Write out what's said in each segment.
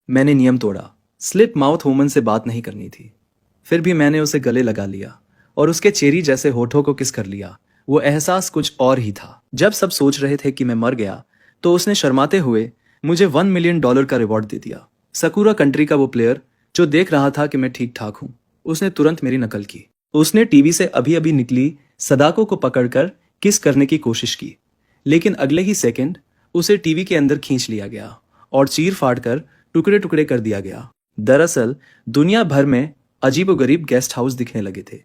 मैंने नियम तोड़ा। स्लिप माउथ वुमन से बात नहीं करनी थी। फिर भी मैंने उसे गले लगा लिया और उसके चेरी जैसे होठों को किस कर लिया। वो एहसास कुछ और ही था। जब सब सोच रहे थे कि मैं मर गया, तो उसने शर्माते हुए मुझे $1 मिलियन का रिवॉर्ड दे दिया। सकूरा कंट्री का वो प्लेयर जो देख रहा था कि मैं ठीक ठाक हूँ, उसने तुरंत मेरी नकल की। उसने टीवी से अभी अभी निकली सदाको को पकड़कर किस करने की कोशिश की, लेकिन अगले ही सेकंड उसे टीवी के अंदर खींच लिया गया और चीर फाड़ कर टुकड़े टुकड़े कर दिया गया। दरअसल दुनिया भर में अजीबोगरीब गेस्ट हाउस दिखने लगे थे।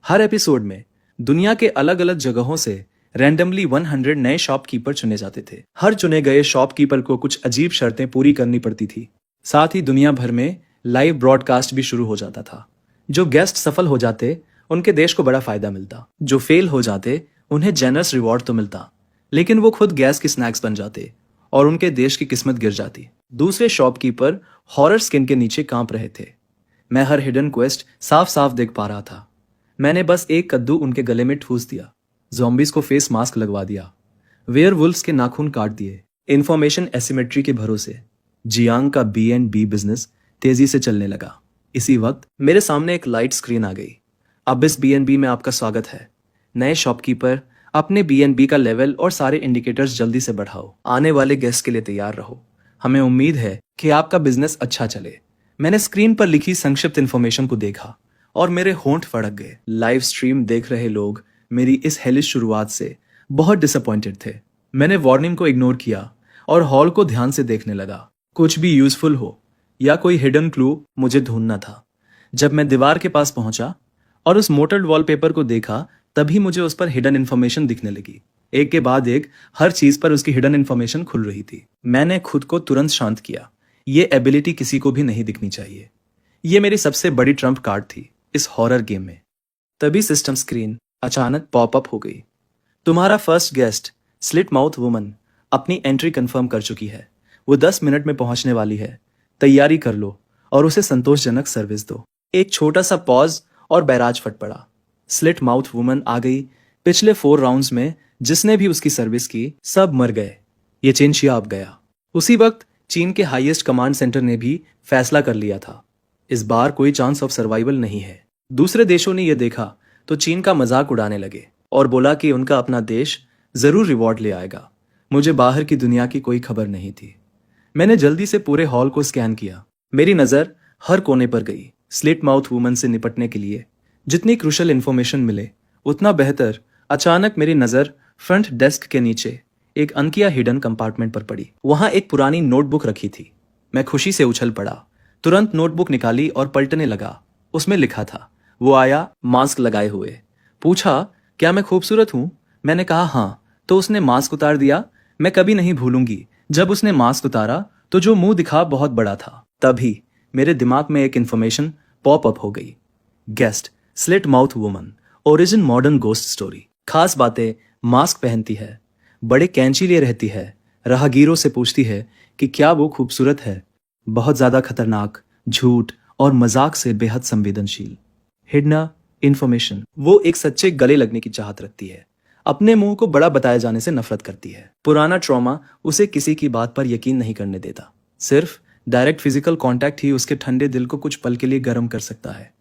हर एपिसोड में दुनिया के अलग अलग जगहों से रैंडमली 100 नए शॉपकीपर चुने जाते थे। हर चुने गए शॉपकीपर को कुछ अजीब शर्तें पूरी करनी पड़ती थी। साथ ही दुनिया भर में लाइव ब्रॉडकास्ट भी शुरू हो जाता था। जो गेस्ट सफल हो जाते उनके देश को बड़ा फायदा मिलता, जो फेल हो जाते उन्हें जेनरस रिवॉर्ड तो मिलता, लेकिन वो खुद गैस की स्नैक्स बन जाते और उनके देश की किस्मत गिर जाती। दूसरे शॉपकीपर हॉरर स्किन के नीचे कांप रहे थे। मैं हर हिडन क्वेस्ट साफ साफ देख पा रहा था। मैंने बस एक कद्दू उनके गले में ठूस दिया, ज़ॉम्बीज को फेस मास्क लगवा दिया, वेयरवुल्व्स के नाखून काट दिए। इंफॉर्मेशन एसिमेट्री के भरोसे जियांग का B&B बिजनेस तेजी से चलने लगा। इसी वक्त मेरे सामने एक लाइट स्क्रीन आ गई। अब इस B&B में आपका स्वागत है। नए शॉपकीपर, अपने B&B का लेवल और सारे इंडिकेटर्स जल्दी से बढ़ाओ। आने वाले गेस्ट के लिए तैयार रहो। हमें उम्मीद है कि आपका बिजनेस अच्छा चले। मैंने स्क्रीन पर लिखी संक्षिप्त इन्फॉर्मेशन को देखा और मेरे होंठ फड़क गए। लाइव स्ट्रीम देख रहे लोग मेरी इस हेलिश शुरुआत से बहुत डिसअपॉइंटेड थे। मैंने वार्निंग को इग्नोर किया और हॉल को ध्यान से देखने लगा। कुछ भी यूजफुल हो या कोई हिडन क्लू मुझे ढूंढना था। जब मैं दीवार के पास पहुंचा और उस मोटर्ड वॉलपेपर को देखा, तभी मुझे उस पर हिडन इन्फॉर्मेशन दिखने लगी। एक के बाद एक हर चीज पर उसकी हिडन इन्फॉर्मेशन खुल रही थी। मैंने खुद को तुरंत शांत किया। ये एबिलिटी किसी को भी नहीं दिखनी चाहिए। ये मेरी सबसे बड़ी ट्रम्प कार्ड थी इस हॉरर गेम में। तभी सिस्टम स्क्रीन अचानक पॉपअप हो गई। तुम्हारा first guest slit mouth woman अपनी एंट्री कंफर्म कर चुकी है। वो 10 मिनट में पहुंचने वाली है। तैयारी कर लो और उसे संतोषजनक सर्विस दो। एक छोटा सा पॉज और बैराज फट पड़ा। स्लिट माउथ वुमन आ गई। पिछले 4 राउंड्स में जिसने भी उसकी सर्विस की, सब मर गए। ये चीन शियाब गया। उसी वक्त चीन के हाईएस्ट कमांड सेंटर ने भी फैसला कर लिया था, इस बार कोई चांस ऑफ सर्वाइवल नहीं है। दूसरे देशों ने यह देखा तो चीन का मजाक उड़ाने लगे और बोला कि उनका अपना देश जरूर रिवॉर्ड ले आएगा। मुझे बाहर की दुनिया की कोई खबर नहीं थी। मैंने जल्दी से पूरे हॉल को स्कैन किया। मेरी नज़र हर कोने पर गई। स्लिट माउथ वुमन से निपटने के लिए जितनी क्रूशल इन्फॉर्मेशन मिले उतना बेहतर। अचानक मेरी नज़र फ्रंट डेस्क के नीचे एक अनकिया हिडन कंपार्टमेंट पर पड़ी। वहां एक पुरानी नोटबुक रखी थी। मैं खुशी से उछल पड़ा, तुरंत नोटबुक निकाली और पलटने लगा। उसमें लिखा था। वो आया मास्क लगाए हुए, पूछा क्या मैं खूबसूरत हूं? मैंने कहा हाँ, तो उसने मास्क उतार दिया। मैं कभी नहीं भूलूंगी जब उसने मास्क उतारा तो जो मुंह दिखा बहुत बड़ा था। तभी मेरे दिमाग में एक इन्फॉर्मेशन पॉप अप हो गई। Guest slit mouth woman, origin modern ghost story. खास बातें, मास्क पहनती है, बड़े कैंची लिए रहती है, राहगीरों से पूछती है कि क्या वो खूबसूरत है, बहुत ज्यादा खतरनाक, झूठ और मजाक से बेहद संवेदनशील। हिडना इन्फॉर्मेशन, वो एक सच्चे गले लगने की चाहत रखती है, अपने मुंह को बड़ा बताए जाने से नफरत करती है। पुराना ट्रॉमा उसे किसी की बात पर यकीन नहीं करने देता। सिर्फ डायरेक्ट फिजिकल कांटेक्ट ही उसके ठंडे दिल को कुछ पल के लिए गर्म कर सकता है।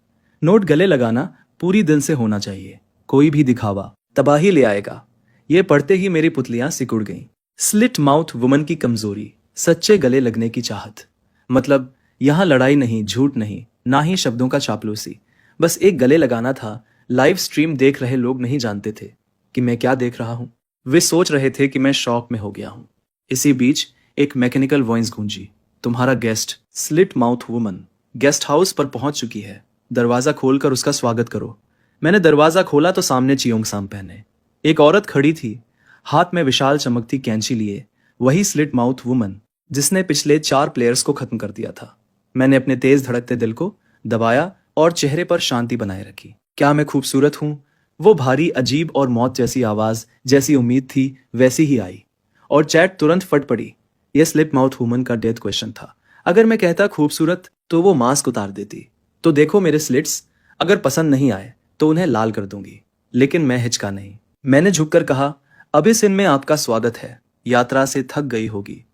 नोट गले लगाना पूरी दिल से होना चाहिए। कोई भी दिखावा तबाही ले आएगा। ये पढ़ते ही मेरी पुतलियां सिकुड़ गईं। स्लिट माउथ वुमन की कमजोरी, सच्चे गले लगने की चाहत। मतलब यहां लड़ाई नहीं, झूठ नहीं, ना ही शब्दों का चापलूसी, बस एक गले लगाना था। लाइव स्ट्रीम देख रहे लोग नहीं जानते थे कि मैं क्या देख रहा हूं। वे सोच रहे थे कि मैं शॉक में हो गया हूं। इसी बीच एक मैकेनिकल वॉइस गूंजी, तुम्हारा guest slit mouth woman guest house पर पहुंच चुकी है। दरवाजा खोलकर उसका स्वागत करो। मैंने दरवाजा खोला तो सामने चियोंगसाम पहने एक औरत खड़ी थी, हाथ में विशाल चमकती कैंची लिए। वही स्लिट माउथ वुमन जिसने पिछले 4 प्लेयर्स को खत्म कर दिया था। मैंने अपने तेज धड़कते दिल को दबाया और चेहरे पर शांति बनाए रखी। क्या मैं खूबसूरत हूं? वो भारी, अजीब और मौत जैसी आवाज जैसी उम्मीद थी वैसी ही आई और चैट तुरंत फट पड़ी। यह स्लिट माउथ वुमन का डेथ क्वेश्चन था। अगर मैं कहता खूबसूरत तो वो मास्क उतार देती। तो देखो मेरे स्लिट्स, अगर पसंद नहीं आए तो उन्हें लाल कर दूंगी। लेकिन मैं हिचका नहीं। मैंने झुककर कहा, अब इस इन में आपका स्वागत है। यात्रा से थक गई होगी,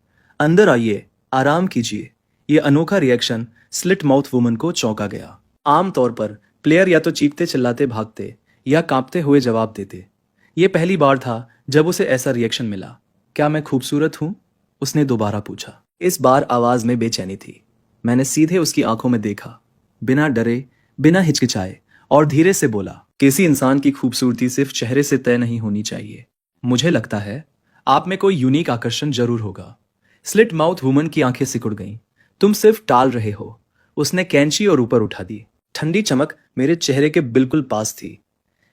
अंदर आइए, आराम कीजिए। ये अनोखा रिएक्शन स्लिट माउथ वुमन को चौंका गया। आमतौर पर प्लेयर या तो चीखते चिल्लाते भागते या कांपते हुए जवाब देते। ये पहली बार था जब उसे ऐसा रिएक्शन मिला। क्या मैं खूबसूरत हूं? उसने दोबारा पूछा। इस बार आवाज में बेचैनी थी। मैंने सीधे उसकी आंखों में देखा, बिना डरे, बिना हिचकिचाए, और धीरे से बोला, किसी इंसान की खूबसूरती सिर्फ चेहरे से तय नहीं होनी चाहिए। मुझे लगता है आप में कोई यूनिक आकर्षण जरूर होगा। स्लिट माउथ वुमन की आंखें सिकुड़ गईं। तुम सिर्फ टाल रहे हो। उसने कैंची और ऊपर उठा दी। ठंडी चमक मेरे चेहरे के बिल्कुल पास थी,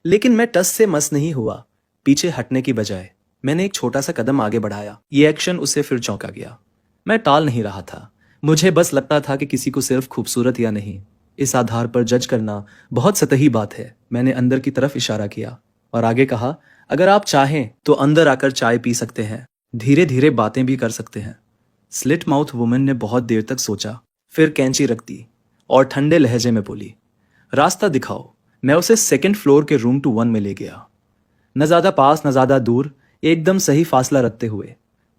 लेकिन मैं टस से मस नहीं हुआ। पीछे हटने की बजाय मैंने एक छोटा सा कदम आगे बढ़ाया। ये एक्शन उसे फिर चौंका गया। मैं टाल नहीं रहा था। मुझे बस लगता था कि किसी को सिर्फ खूबसूरत या नहीं, इस आधार पर जज करना बहुत सतही बात है। मैंने अंदर की तरफ इशारा किया और आगे कहा, अगर आप चाहें तो अंदर आकर चाय पी सकते हैं, धीरे धीरे बातें भी कर सकते हैं। स्लिट माउथ वुमन ने बहुत देर तक सोचा, फिर कैंची रख दी और ठंडे लहजे में बोली, रास्ता दिखाओ। मैं उसे सेकंड फ्लोर के रूम 2-1 में ले गया। न ज्यादा पास न ज्यादा दूर, एकदम सही फासला रखते हुए,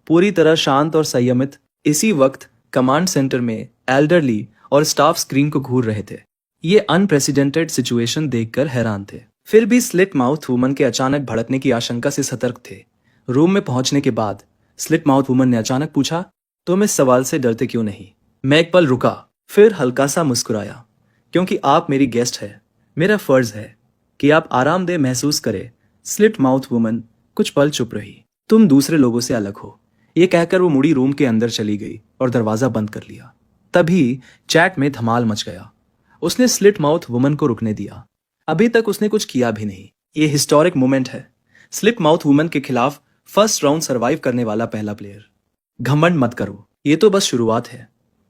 पूरी तरह शांत और संयमित। इसी वक्त कमांड सेंटर में एल्डरली और स्टाफ स्क्रीन को घूर रहे थे। ये अनप्रेसिडेंटेड सिचुएशन देखकर हैरान थे, फिर भी स्लिट माउथ वुमन के अचानक भड़कने की आशंका से सतर्क थे। रूम में पहुंचने के बाद स्लिट माउथ वुमन ने अचानक पूछा, तुम इस सवाल से डरते क्यों नहीं? मैं एक पल रुका, फिर हल्का सा मुस्कुराया। क्योंकि आप मेरी गेस्ट है, मेरा फर्ज है कि आप आरामदेह महसूस करें। स्लिट माउथ वुमन कुछ पल चुप रही। तुम दूसरे लोगों से अलग हो, ये कहकर वो मुड़ी रूम के अंदर चली गई और दरवाजा बंद कर लिया। तभी चैट में धमाल मच गया। उसने स्लिट माउथ वुमन को रुकने दिया। अभी तक उसने कुछ किया भी नहीं। ये हिस्टोरिक मोमेंट है। स्लिट माउथ वुमन के खिलाफ फर्स्ट राउंड सर्वाइव करने वाला पहला प्लेयर। घमंड मत करो, ये तो बस शुरुआत है।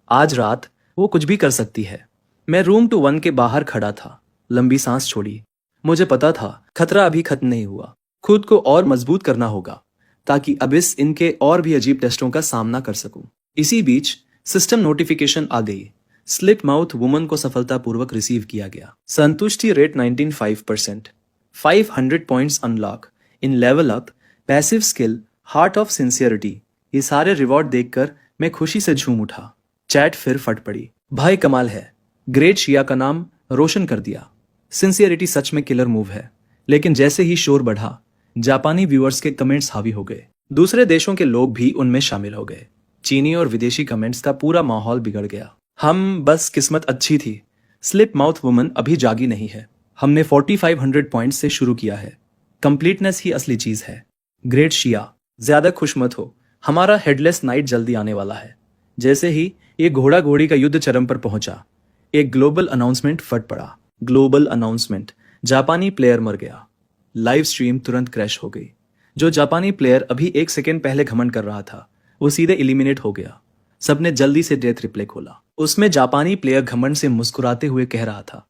आज रात वो कुछ भी कर सकती है। मैं रूम 2-1 के बाहर खड़ा था, लंबी सांस छोड़ी। मुझे पता था खतरा अभी खत्म नहीं हुआ। खुद को और मजबूत करना होगा ताकि अब इनके और भी अजीब टेस्टों का सामना कर सकूं। इसी बीच सिस्टम नोटिफिकेशन आ गई। स्लिट माउथ वुमन को सफलतापूर्वक रिसीव किया गया। संतुष्टि rate 95%, 500 points unlock in level up, passive skill, heart of sincerity. ये सारे रिवॉर्ड देखकर मैं खुशी से झूम उठा। चैट फिर फट पड़ी। भाई कमाल है, ग्रेट शिया का नाम रोशन कर दिया। सिंसियरिटी सच में किलर मूव है। लेकिन जैसे ही शोर बढ़ा, जापानी व्यूअर्स के कमेंट्स हावी हो गए। दूसरे देशों के लोग भी उनमें शामिल हो गए। चीनी और विदेशी कमेंट्स का पूरा माहौल बिगड़ गया। हम बस किस्मत अच्छी थी। स्लिट माउथ वुमन अभी जागी नहीं है। हमने 4500 पॉइंट्स से शुरू किया है। कंप्लीटनेस ही असली चीज है। ग्रेट शिया, ज्यादा खुश मत हो, हमारा हेडलेस नाइट जल्दी आने वाला है। जैसे ही ये घोड़ा घोड़ी का युद्ध चरम पर पहुंचा, एक ग्लोबल अनाउंसमेंट फट पड़ा। ग्लोबल अनाउंसमेंट, जापानी प्लेयर मर गया। लाइव स्ट्रीम तुरंत क्रैश हो गई। जो जापानी प्लेयर अभी 1 सेकेंड पहले घमंड कर रहा था, वो सीधे एलिमिनेट हो गया। सबने जल्दी से डेथ रिप्ले खोला। उसमें जापानी प्लेयर घमंड से मुस्कुराते हुए कह रहा था,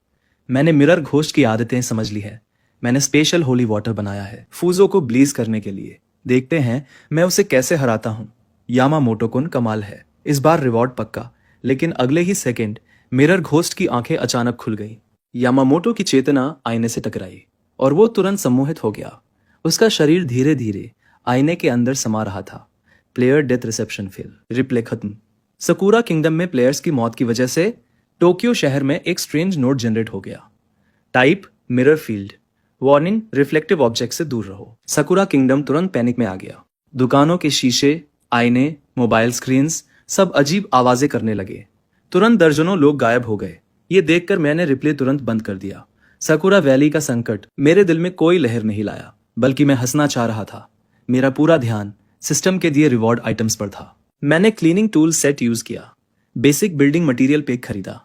मैंने मिरर घोस्ट की आदतें समझ ली है। मैंने स्पेशल होली वाटर बनाया है फूजो को ब्लीज करने के लिए। देखते हैं मैं उसे कैसे हराता हूँ। यामामोटो कुन कमाल है, इस बार रिवॉर्ड पक्का। लेकिन अगले ही सेकेंड मिरर घोस्ट की आंखें अचानक खुल गई। यामामोटो की चेतना आईने से टकराई और वो तुरंत सम्मोहित हो गया। उसका शरीर धीरे धीरे आईने के अंदर समा रहा था। Player death reception fail, replay खत्म। सकुरा किंगडम में प्लेयर्स की मौत की वजह से टोक्यो शहर में एक स्ट्रेंज नोट जनरेट हो गया। Type mirror field, warning reflective object से दूर रहो। सकुरा किंगडम तुरंत पैनिक में आ गया। दुकानों के शीशे, आईने, मोबाइल स्क्रीन्स सब अजीब आवाजें करने लगे। तुरंत दर्जनों लोग गायब हो गए। ये देखकर मैंने रिप्ले तुरंत बंद कर दिया। सकुरा वैली का संकट मेरे दिल में कोई लहर नहीं लाया, बल्कि मैं हंसना चाह रहा था। मेरा पूरा ध्यान सिस्टम के दिए रिवॉर्ड आइटम्स पर था। मैंने क्लीनिंग टूल सेट यूज किया, बेसिक बिल्डिंग मटेरियल पैक खरीदा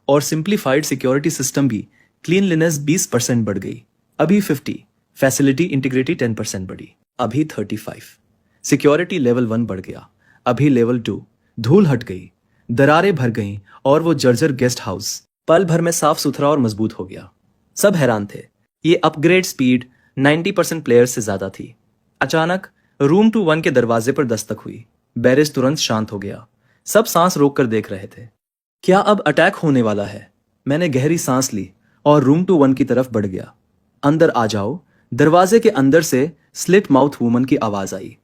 और सिंप्लीफाइड सिक्योरिटी सिस्टम भी। क्लीनलीनेस 20% बढ़ गई, अभी 50। फैसिलिटी इंटीग्रिटी 10% बढ़ी, अभी 35। सिक्योरिटी लेवल 1 बढ़ गया, अभी लेवल 2। धूल हट गई, दरारें भर गईं और वो जर्जर गेस्ट हाउस पल भर में साफ सुथरा और मजबूत हो गया। सब हैरान थे। ये अपग्रेड स्पीड 90% प्लेयर्स से ज्यादा थी। अचानक रूम 2-1 के दरवाजे पर दस्तक हुई। बैरिज तुरंत शांत हो गया। सब सांस रोककर देख रहे थे। क्या अब अटैक होने वाला है? मैंने गहरी सांस ली और रूम 2-1 की तरफ बढ़ गया। अंदर आ जाओ। दरवाजे के अंदर से स्लिट माउथ वुमन की आवाज आई।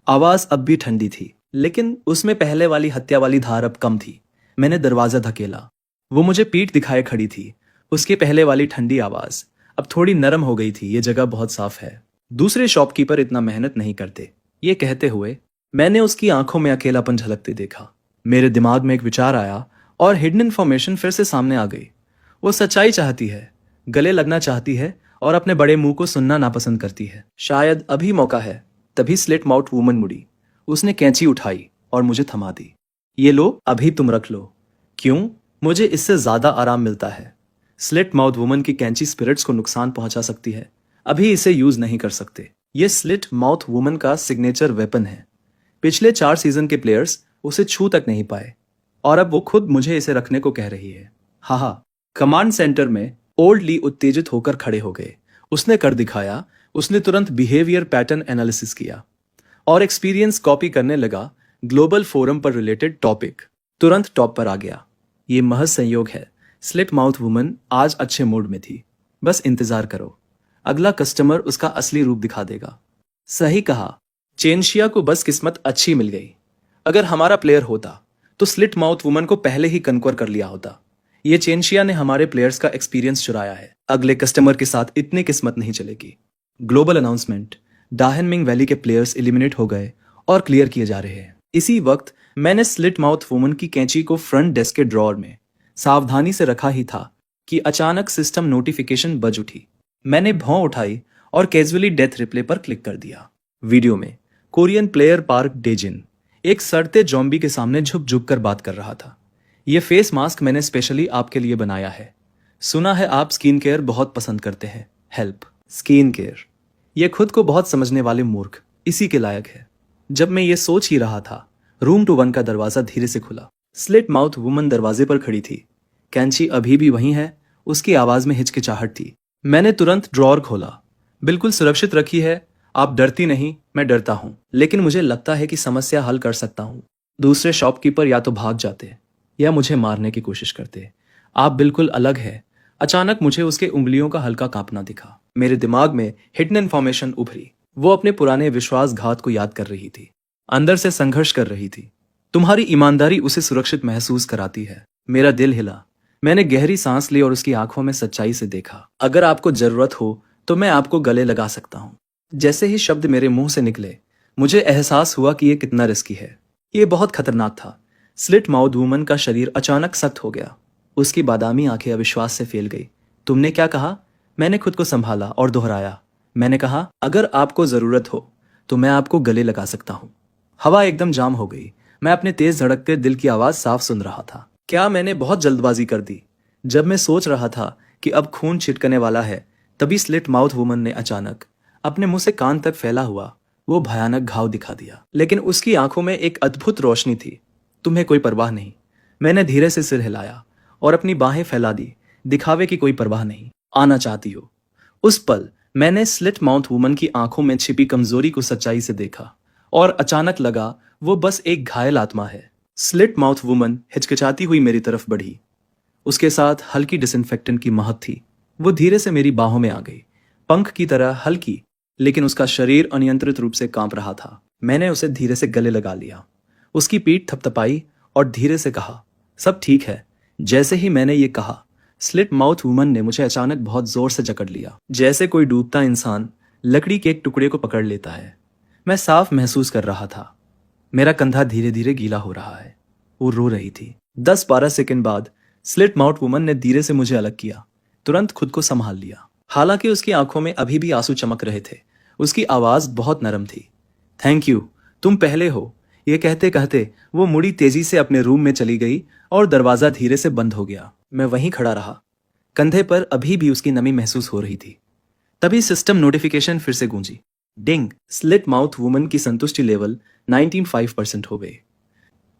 आवाज अब भी ठंडी थी, लेकिन उसमें पहले वाली हत्या वाली धार अब कम थी। मैंने दरवाजा धकेला। वो मुझे पीठ दिखाए खड़ी थी। उसके पहले वाली ठंडी आवाज अब थोड़ी नरम हो गई थी। ये जगह बहुत साफ है, दूसरे शॉपकीपर इतना मेहनत नहीं करते। ये कहते हुए मैंने उसकी आंखों में अकेलापन झलकते देखा। मेरे दिमाग में एक विचार आया और हिडन इन्फॉर्मेशन फिर से सामने आ गई। वो सच्चाई चाहती है, गले लगना चाहती है और अपने बड़े मुंह को सुनना नापसंद करती है। शायद अभी मौका है। तभी स्लिट माउथ वुमन मुड़ी। उसने कैंची उठाई और मुझे थमा दी। ये लो, अभी तुम रख लो। क्यों? मुझे इससे ज्यादा आराम मिलता है। स्लिट माउथ वुमन की कैंची स्पिरिट्स को नुकसान पहुंचा सकती है। अभी इसे यूज नहीं कर सकते। ये स्लिट माउथ वुमन का सिग्नेचर वेपन है। पिछले 4 सीजन के प्लेयर्स उसे छू तक नहीं पाए और अब वो खुद मुझे इसे रखने को कह रही है। हाँ, कमांड सेंटर में ओल्ड ली उत्तेजित होकर खड़े हो गए। उसने कर दिखाया। उसने तुरंत बिहेवियर पैटर्न एनालिसिस किया और एक्सपीरियंस कॉपी करने लगा। ग्लोबल फोरम पर रिलेटेड टॉपिक तुरंत टॉप पर आ गया। ये महज संयोग है। स्लिट माउथ वुमन आज अच्छे मूड में थी। बस इंतजार करो, अगला कस्टमर उसका असली रूप दिखा देगा। सही कहा, चेनशिया को बस किस्मत अच्छी मिल गई। अगर हमारा प्लेयर होता तो स्लिट माउथ वुमन को पहले ही कन्क्वर कर लिया होता। ये चेनशिया ने हमारे प्लेयर्स का एक्सपीरियंस चुराया है। अगले कस्टमर के साथ इतनी किस्मत नहीं चलेगी। ग्लोबल अनाउंसमेंट, डाहनमिंग वैली के प्लेयर्स एलिमिनेट हो गए और क्लियर किए जा रहे हैं। इसी वक्त मैंने स्लिट माउथ वुमन की कैंची को फ्रंट डेस्क के ड्रॉर में सावधानी से रखा ही था कि अचानक सिस्टम नोटिफिकेशन बज उठी। मैंने भौं उठाई और कैजुअली डेथ रिप्ले पर क्लिक कर दिया। वीडियो में कोरियन प्लेयर पार्क डेजिन एक सड़ते जॉम्बी के सामने झुक झुक कर बात कर रहा था। ये फेस मास्क मैंने स्पेशली आपके लिए बनाया है। सुना है आप स्किन केयर बहुत पसंद करते हैं। हेल्प स्किन केयर, ये खुद को बहुत समझने वाले मूर्ख इसी के लायक है। जब मैं ये सोच ही रहा था, रूम 2-1 का दरवाजा धीरे से खुला। स्लिट माउथ वुमन दरवाजे पर खड़ी थी। कैंची अभी भी वहीं है। उसकी आवाज में हिचकिचाहट थी। मैंने तुरंत ड्रॉर खोला। बिल्कुल सुरक्षित रखी है। आप डरती नहीं, मैं डरता हूं, लेकिन मुझे लगता है कि समस्या हल कर सकता हूं। दूसरे शॉपकीपर या तो भाग जाते या मुझे मारने की कोशिश करते। आप बिल्कुल अलग है। अचानक मुझे उसके उंगलियों का हल्का कांपना दिखा। मेरे दिमाग में हिडन इन्फॉर्मेशन उभरी। वो अपने पुराने विश्वासघात को याद कर रही थी, अंदर से संघर्ष कर रही थी। तुम्हारी ईमानदारी उसे सुरक्षित महसूस कराती है। मेरा दिल हिला। मैंने गहरी सांस ली और उसकी आंखों में सच्चाई से देखा। अगर आपको जरूरत हो तो मैं आपको गले लगा सकता हूं। जैसे ही शब्द मेरे मुंह से निकले, मुझे एहसास हुआ कि यह कितना रिस्की है। यह बहुत खतरनाक था। स्लिट माउथ वुमन का शरीर अचानक सख्त हो गया। उसकी बादामी आंखें अविश्वास से फैल गई। तुमने क्या कहा? मैंने खुद को संभाला और दोहराया। मैंने कहा, अगर आपको जरूरत हो तो मैं आपको गले लगा सकता हूं। हवा एकदम जाम हो गई। मैं अपने तेज धड़कते दिल की आवाज साफ सुन रहा था। क्या मैंने बहुत जल्दबाजी कर दी? जब मैं सोच रहा था कि अब खून छिटकने वाला है, तभी स्लिट माउथ वुमन ने अचानक अपने मुंह से कान तक फैला हुआ वो भयानक घाव दिखा दिया। लेकिन उसकी आंखों में एक अद्भुत रोशनी थी। तुम्हें कोई परवाह नहीं। मैंने धीरे से सिर हिलाया और अपनी बाहें फैला दी, दिखावे की कोई परवाह नहीं। आना चाहती हो? उस पल मैंने स्लिट माउथ वुमन की आंखों में छिपी कमजोरी को सच्चाई से देखा और अचानक लगा वो बस एक घायल आत्मा है। स्लिट माउथ वुमन हिचकिचाती हुई मेरी तरफ बढ़ी। उसके साथ हल्की डिसइंफेक्टेंट की महक थी। वो धीरे से मेरी बाहों में आ गई, पंख की तरह हल्की, लेकिन उसका शरीर अनियंत्रित रूप से कांप रहा था। मैंने उसे धीरे से गले लगा लिया, उसकी पीठ थपथपाई और धीरे से कहा, सब ठीक है। जैसे ही मैंने ये कहा, स्लिट माउथ वुमन ने मुझे अचानक बहुत जोर से जकड़ लिया, जैसे कोई डूबता इंसान लकड़ी के एक टुकड़े को पकड़ लेता है। मैं साफ महसूस कर रहा था, मेरा कंधा धीरे धीरे गीला हो रहा है। वो रो रही थी। 10-12 सेकंड बाद स्लिट माउथ वुमन ने धीरे से मुझे अलग किया, तुरंत खुद को संभाल लिया। हालांकि उसकी आंखों में अभी भी आंसू चमक रहे थे। उसकी आवाज बहुत नरम थी। थैंक यू, तुम पहले हो। ये कहते कहते वो मुड़ी तेजी से अपने रूम में चली गई और दरवाजा धीरे से बंद हो गया। मैं वहीं खड़ा रहा। कंधे पर अभी भी उसकी नमी महसूस हो रही थी। तभी सिस्टम नोटिफिकेशन फिर से गूंजी। डिंग, स्लिट माउथ वुमन की संतुष्टि लेवल 95% हो गए।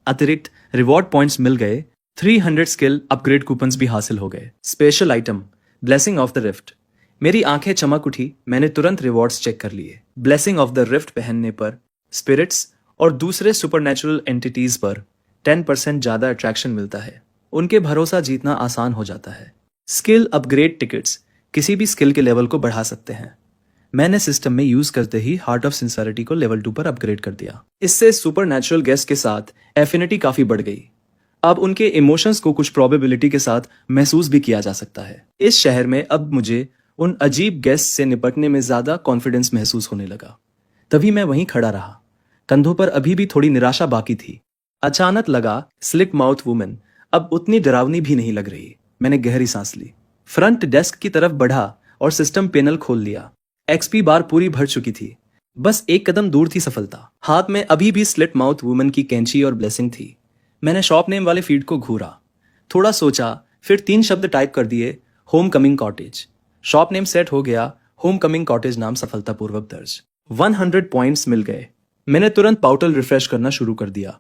अतिरिक्त रिवॉर्ड पॉइंट्स मिल गए। 300 स्किल अपग्रेड कूपन्स भी हासिल हो गए। Special item blessing of the rift. मेरी आंखें चमक उठी। मैंने तुरंत रिवॉर्ड्स चेक कर लिए। ब्लेसिंग ऑफ द रिफ्ट पहनने पर स्पिरिट्स और दूसरे सुपरनैचुरल एंटिटीज पर 10% ज्यादा अट्रैक्शन मिलता है। उनके भरोसा जीतना आसान हो जाता है। स्किल अपग्रेड टिकट्स किसी भी स्किल के लेवल को बढ़ा सकते हैं। मैंने सिस्टम में यूज करते ही हार्ट ऑफ सिंसियरिटी को लेवल 2 पर अपग्रेड कर दिया। इससे सुपरनैचुरल गेस्ट के साथ एफिनिटी काफी बढ़ गई। अब उनके इमोशंस को कुछ प्रोबेबिलिटी के साथ महसूस भी किया जा सकता है। इस शहर में अब मुझे उन अजीब गेस्ट से निपटने में ज्यादा कॉन्फिडेंस महसूस होने लगा। तभी मैं वहीं खड़ा रहा, कंधों पर अभी भी थोड़ी निराशा बाकी थी। अचानक लगा स्लिट माउथ वुमन अब उतनी डरावनी भी नहीं लग रही। मैंने गहरी सांस ली, फ्रंट डेस्क की तरफ बढ़ा और सिस्टम पैनल खोल लिया। एक्सपी बार पूरी भर चुकी थी, बस एक कदम दूर थी सफलता। हाथ में अभी भी स्लिट माउथ वुमन की कैंची और ब्लेसिंग थी। मैंने शॉप नेम वाले फीड को घूरा, थोड़ा सोचा, फिर 3 शब्द टाइप कर दिए, home coming cottage. Shop name set हो गया, होम कमिंग कॉटेज नाम सफलतापूर्वक दर्ज। 100 पॉइंट्स मिल गए। मैंने तुरंत पाउटल रिफ्रेश करना शुरू कर दिया।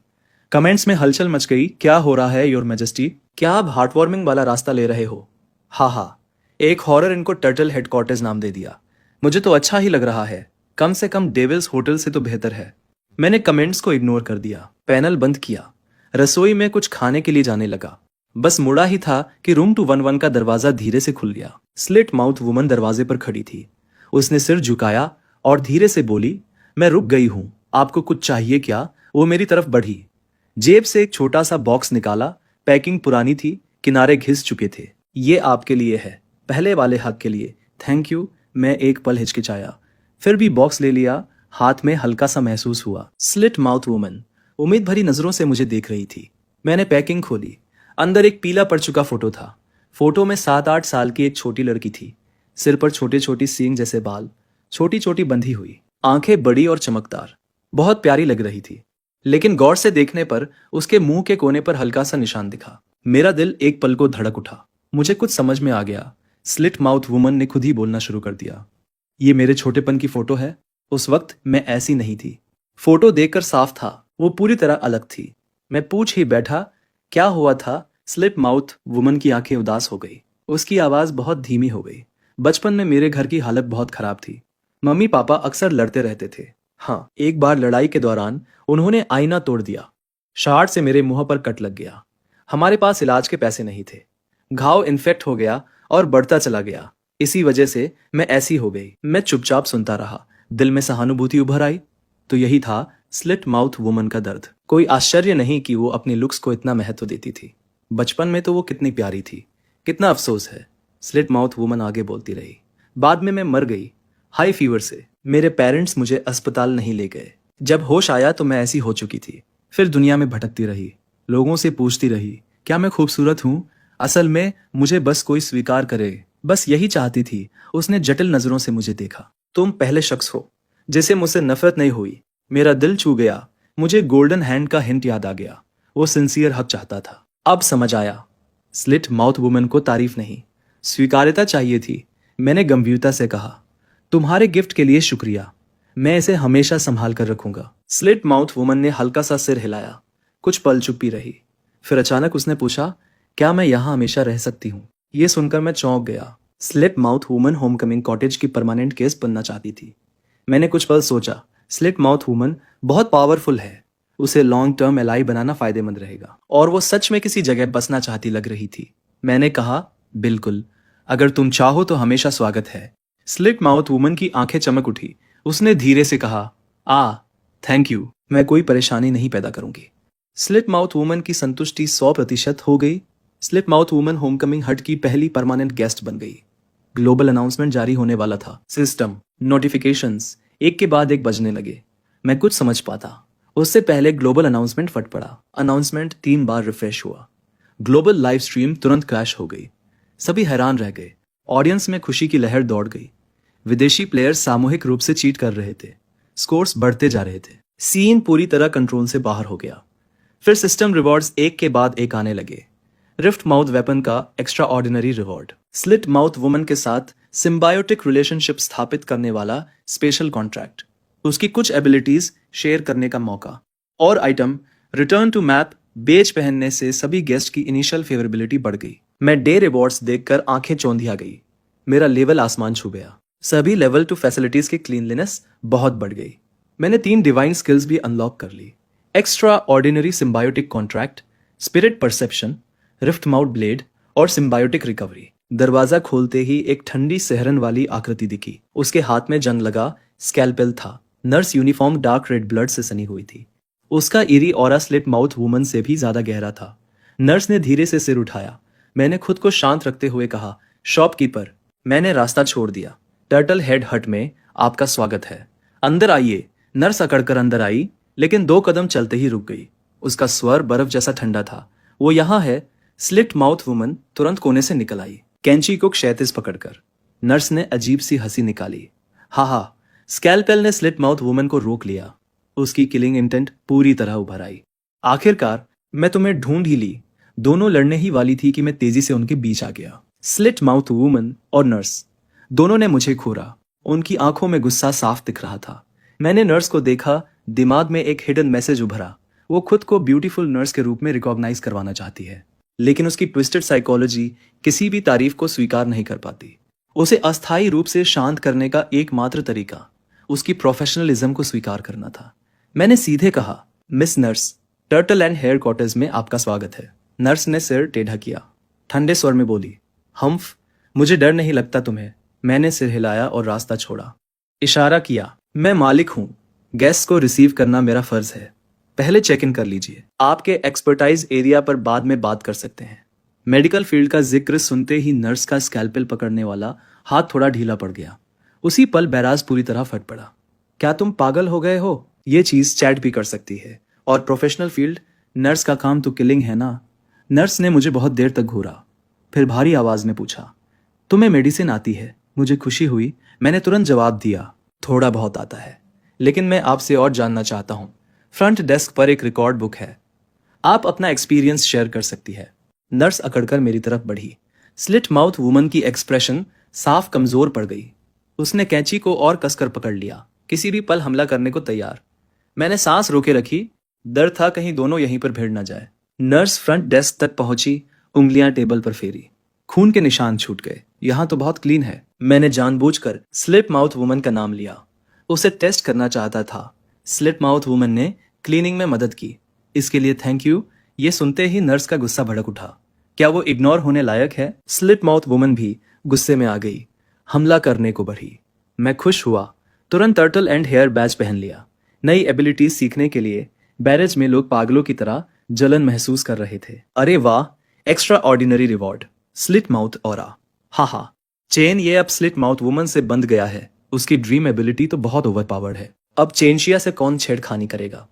कमेंट्स में हलचल मच गई, क्या हो रहा है योर मैजेस्टी, क्या आप हार्टवार्मिंग वाला रास्ता ले रहे हो? हा, एक हॉरर इनको टर्टल हेडक्वार्टर्स नाम दे दिया। मुझे तो अच्छा ही लग रहा है, कम से कम डेविल्स होटल से तो बेहतर है। मैंने कमेंट्स को इग्नोर कर दिया, पैनल बंद किया, रसोई में कुछ खाने के लिए जाने लगा। बस मुड़ा ही था कि रूम 211 का दरवाजा धीरे से खुल गया। स्लिट माउथ वुमन दरवाजे पर खड़ी थी। उसने सिर झुकाया और धीरे से बोली, मैं रुक गई हूं, आपको कुछ चाहिए क्या? वो मेरी तरफ बढ़ी, जेब से एक छोटा सा बॉक्स निकाला। पैकिंग पुरानी थी, किनारे घिस चुके थे। ये आपके लिए है, पहले वाले हक के लिए। Thank you. मैं एक पल हिचकिचाया, फिर भी बॉक्स ले लिया। हाथ में हल्का सा महसूस हुआ। स्लिट माउथ वुमन उम्मीद भरी नजरों से मुझे देख रही थी। मैंने पैकिंग खोली, अंदर एक पीला पड़ चुका फोटो था। फोटो में 7-8 साल की एक छोटी लड़की थी, सिर पर छोटे छोटी सींग जैसे बाल, छोटी छोटी बंधी हुई, आंखें बड़ी और चमकदार, बहुत प्यारी लग रही थी। लेकिन गौर से देखने पर उसके मुंह के कोने पर हल्का सा निशान दिखा। मेरा दिल एक पल को धड़क उठा। मुझे कुछ समझ में आ गया। स्लिट माउथ वुमन ने खुद ही बोलना शुरू कर दिया, ये मेरे छोटेपन की फोटो है, उस वक्त मैं ऐसी नहीं थी। फोटो देखकर साफ था वो पूरी तरह अलग थी। मैं पूछ ही बैठा, क्या हुआ था? स्लिट माउथ वुमन की आंखें उदास हो गई, उसकी आवाज बहुत धीमी हो गई। बचपन में मेरे घर की हालत बहुत खराब थी। मम्मी पापा अक्सर लड़ते रहते थे। हाँ, एक बार लड़ाई के दौरान उन्होंने आईना तोड़ दिया। शार्ट से मेरे मुंह पर कट लग गया। हमारे पास इलाज के पैसे नहीं थे। घाव इन्फेक्ट हो गया और बढ़ता चला गया। इसी वजह से मैं ऐसी हो गई। मैं चुपचाप सुनता रहा। दिल में सहानुभूति उभर आई तो यही था स्लिट माउथ वुमन का दर्द। कोई आश्चर्य नहीं कि वो अपनी लुक्स को इतना महत्व देती थी। बचपन में तो वो कितनी प्यारी थी, कितना अफसोस है। स्लिट माउथ वुमन आगे बोलती रही। बाद में मैं मर गई, हाई फीवर से। मेरे पेरेंट्स मुझे अस्पताल नहीं ले गए। जब होश आया तो मैं ऐसी हो चुकी थी। फिर दुनिया में भटकती रही, लोगों से पूछती रही, क्या मैं खूबसूरत हूं? असल में मुझे बस कोई स्वीकार करे, बस यही चाहती थी। उसने जटिल नजरों से मुझे देखा। तुम पहले शख्स हो जिसे मुझसे नफरत नहीं हुई। मेरा दिल छू गया। मुझे गोल्डन हैंड का हिंट याद आ गया। वो सिंसियर हक चाहता था। अब समझ आया, स्लिट माउथ वुमन को तारीफ नहीं, स्वीकार्यता चाहिए थी। मैंने गंभीरता से कहा, तुम्हारे गिफ्ट के लिए शुक्रिया, मैं इसे हमेशा संभाल कर रखूंगा। स्लिट माउथ वुमन ने हल्का सा सिर हिलाया। कुछ पल चुप्पी रही, फिर अचानक उसने पूछा, क्या मैं यहाँ हमेशा रह सकती हूँ? ये सुनकर मैं चौंक गया। Slit mouth woman Homecoming cottage की परमानेंट गेस्ट बनना चाहती थी। मैंने कुछ पल सोचा। स्लिट माउथ वुमन बहुत पावरफुल है, उसे लॉन्ग टर्म एलाई बनाना फायदेमंद रहेगा, और वो सच में किसी जगह बसना चाहती लग रही थी। मैंने कहा, बिल्कुल, अगर तुम चाहो तो हमेशा स्वागत है। स्लिट माउथ वुमन की आंखें चमक उठी। उसने धीरे से कहा, थैंक यू, मैं कोई परेशानी नहीं पैदा करूंगी। स्लिट माउथ वुमन की संतुष्टि 100% हो गई। स्लिट माउथ वुमन होमकमिंग हट की पहली परमानेंट गेस्ट बन गई। ग्लोबल अनाउंसमेंट जारी होने वाला था। सिस्टम नोटिफिकेशंस एक के बाद एक बजने लगे। मैं कुछ समझ पाता। उससे पहले ग्लोबल अनाउंसमेंट फट पड़ा। अनाउंसमेंट 3 बार रिफ्रेश हुआ। ग्लोबल लाइव स्ट्रीम तुरंत क्रैश हो गई। सभी हैरान रह गए। ऑडियंस में खुशी की लहर दौड़ गई। विदेशी प्लेयर्स सामूहिक रूप से चीट कर रहे थे। स्कोर्स बढ़ते जा रहे थे। सीन पूरी तरह कंट्रोल से बाहर हो गया। फिर सिस्टम रिवॉर्ड्स एक के बाद एक आने लगे। रिफ्ट माउथ वेपन का extra ordinary reward, slit mouth woman के साथ सिम्बायोटिक रिलेशनशिप स्थापित करने वाला स्पेशल कॉन्ट्रैक्ट, उसकी कुछ एबिलिटीज शेयर करने का मौका, और आइटम रिटर्न टू मैप बेज पहनने से सभी गेस्ट की इनिशियल फेवरेबिलिटी बढ़ गई। मैं डे रिवॉर्ड्स देखकर आंखें चौंधिया गई। मेरा लेवल आसमान छू गया। सभी लेवल टू फैसिलिटीज की क्लीनलीनेस बहुत बढ़ गई। मैंने 3 डिवाइन स्किल्स भी अनलॉक कर ली। Extraordinary symbiotic contract, spirit perception, rift mouth blade और सिम्बायोटिक रिकवरी। दरवाजा खोलते ही एक ठंडी सहरन वाली आकृति दिखी। उसके हाथ में जंग लगा स्कैल्पेल था। Nurse uniform dark red blood से सनी हुई थी। उसका eri aura slit mouth woman से भी ज्यादा गहरा था। नर्स ने धीरे से सिर उठाया। मैंने खुद को शांत रखते हुए कहा, शॉपकीपर। मैंने रास्ता छोड़ दिया। टर्टल हेड हट में आपका स्वागत है। अंदर आइए। नर्स अकड़कर अंदर आई, लेकिन 2 कदम चलते ही रुक गई। उसका स्वर बर्फ जैसा ठंडा था। वो यहाँ है। स्लिट माउथ वुमन तुरंत कोने से निकल आई, कैंची को क्षैतिज पकड़कर। नर्स ने अजीब सी हंसी निकाली। हा। स्कैल्पेल ने स्लिट माउथ वुमन को रोक लिया। उसकी किलिंग इंटेंट पूरी तरह उभर आई। आखिरकार मैं तुम्हें ढूंढ ही ली। दोनों लड़ने ही वाली थी कि मैं तेजी से उनके बीच आ गया। स्लिट माउथ वुमन और नर्स दोनों ने मुझे घूरा। उनकी आंखों में गुस्सा साफ दिख रहा था। मैंने नर्स को देखा। दिमाग में एक हिडन मैसेज उभरा। वो खुद को ब्यूटीफुल नर्स के रूप में रिकॉग्नाइज करवाना चाहती है, लेकिन उसकी ट्विस्टेड साइकोलॉजी किसी भी तारीफ को स्वीकार नहीं कर पाती। उसे अस्थायी रूप से शांत करने का एकमात्र तरीका उसकी प्रोफेशनलिज्म को स्वीकार करना था। मैंने सीधे कहा, miss nurse, turtle and hare quarters में आपका स्वागत है। नर्स ने सिर टेढ़ा किया, ठंडे स्वर में बोली, हम्फ, मुझे डर नहीं लगता तुम्हें। मैंने सिर हिलाया और रास्ता छोड़ा। इशारा किया, मैं मालिक हूं। गेस्ट को रिसीव करना मेरा फर्ज है। पहले चेक इन कर लीजिए। आपके एक्सपर्टाइज एरिया पर बाद में बात कर सकते हैं। मेडिकल फील्ड का जिक्र सुनते ही नर्स का स्कैल्पेल पकड़ने वाला हाथ थोड़ा ढीला पड़ गया। उसी पल बैराज पूरी तरह फट पड़ा। क्या तुम पागल हो गए हो? ये चीज चैट भी कर सकती है, और प्रोफेशनल फील्ड, नर्स का काम तो किलिंग है ना। नर्स ने मुझे बहुत देर तक घूरा, फिर भारी आवाज में पूछा, तुम्हें मेडिसिन आती है? मुझे खुशी हुई। मैंने तुरंत जवाब दिया, थोड़ा बहुत आता है, लेकिन मैं आपसे और जानना चाहता हूं। फ्रंट डेस्क पर एक रिकॉर्ड बुक है, आप अपना एक्सपीरियंस शेयर कर सकती है। नर्स अकड़कर मेरी तरफ बढ़ी। स्लिट माउथ वुमन की एक्सप्रेशन साफ कमजोर पड़ गई। उसने कैंची को और कसकर पकड़ लिया, किसी भी पल हमला करने को तैयार। मैंने सांस रोके रखी। डर था कहीं दोनों यहीं पर भिड़ न जाए। नर्स फ्रंट डेस्क तक पहुंची, उंगलियां टेबल पर फेरी। खून के निशान छूट गए। यहां तो बहुत क्लीन है। मैंने जानबूझकर स्लिट माउथ वुमन का नाम लिया। उसे टेस्ट करना चाहता था। स्लिट माउथ वुमन ने क्लीनिंग में मदद की, इसके लिए थैंक यू। ये सुनते ही नर्स का गुस्सा भड़क उठा। क्या वो इग्नोर होने लायक है? स्लिट माउथ वुमन भी गुस्से में आ गई, हमला करने को बढ़ी। मैं खुश हुआ, तुरंत टर्टल एंड हेयर बैच पहन लिया। नई एबिलिटीज सीखने के लिए बैरेज में लोग पागलों की तरह जलन महसूस कर रहे थे। अरे वाह, extra ordinary reward. Slit mouth aura. हा। चेन ये अब स्लिट माउथ वुमन से बंध गया है। उसकी ड्रीम एबिलिटी तो बहुत ओवरपावर्ड है। अब चेनशिया से कौन छेड़खानी करेगा?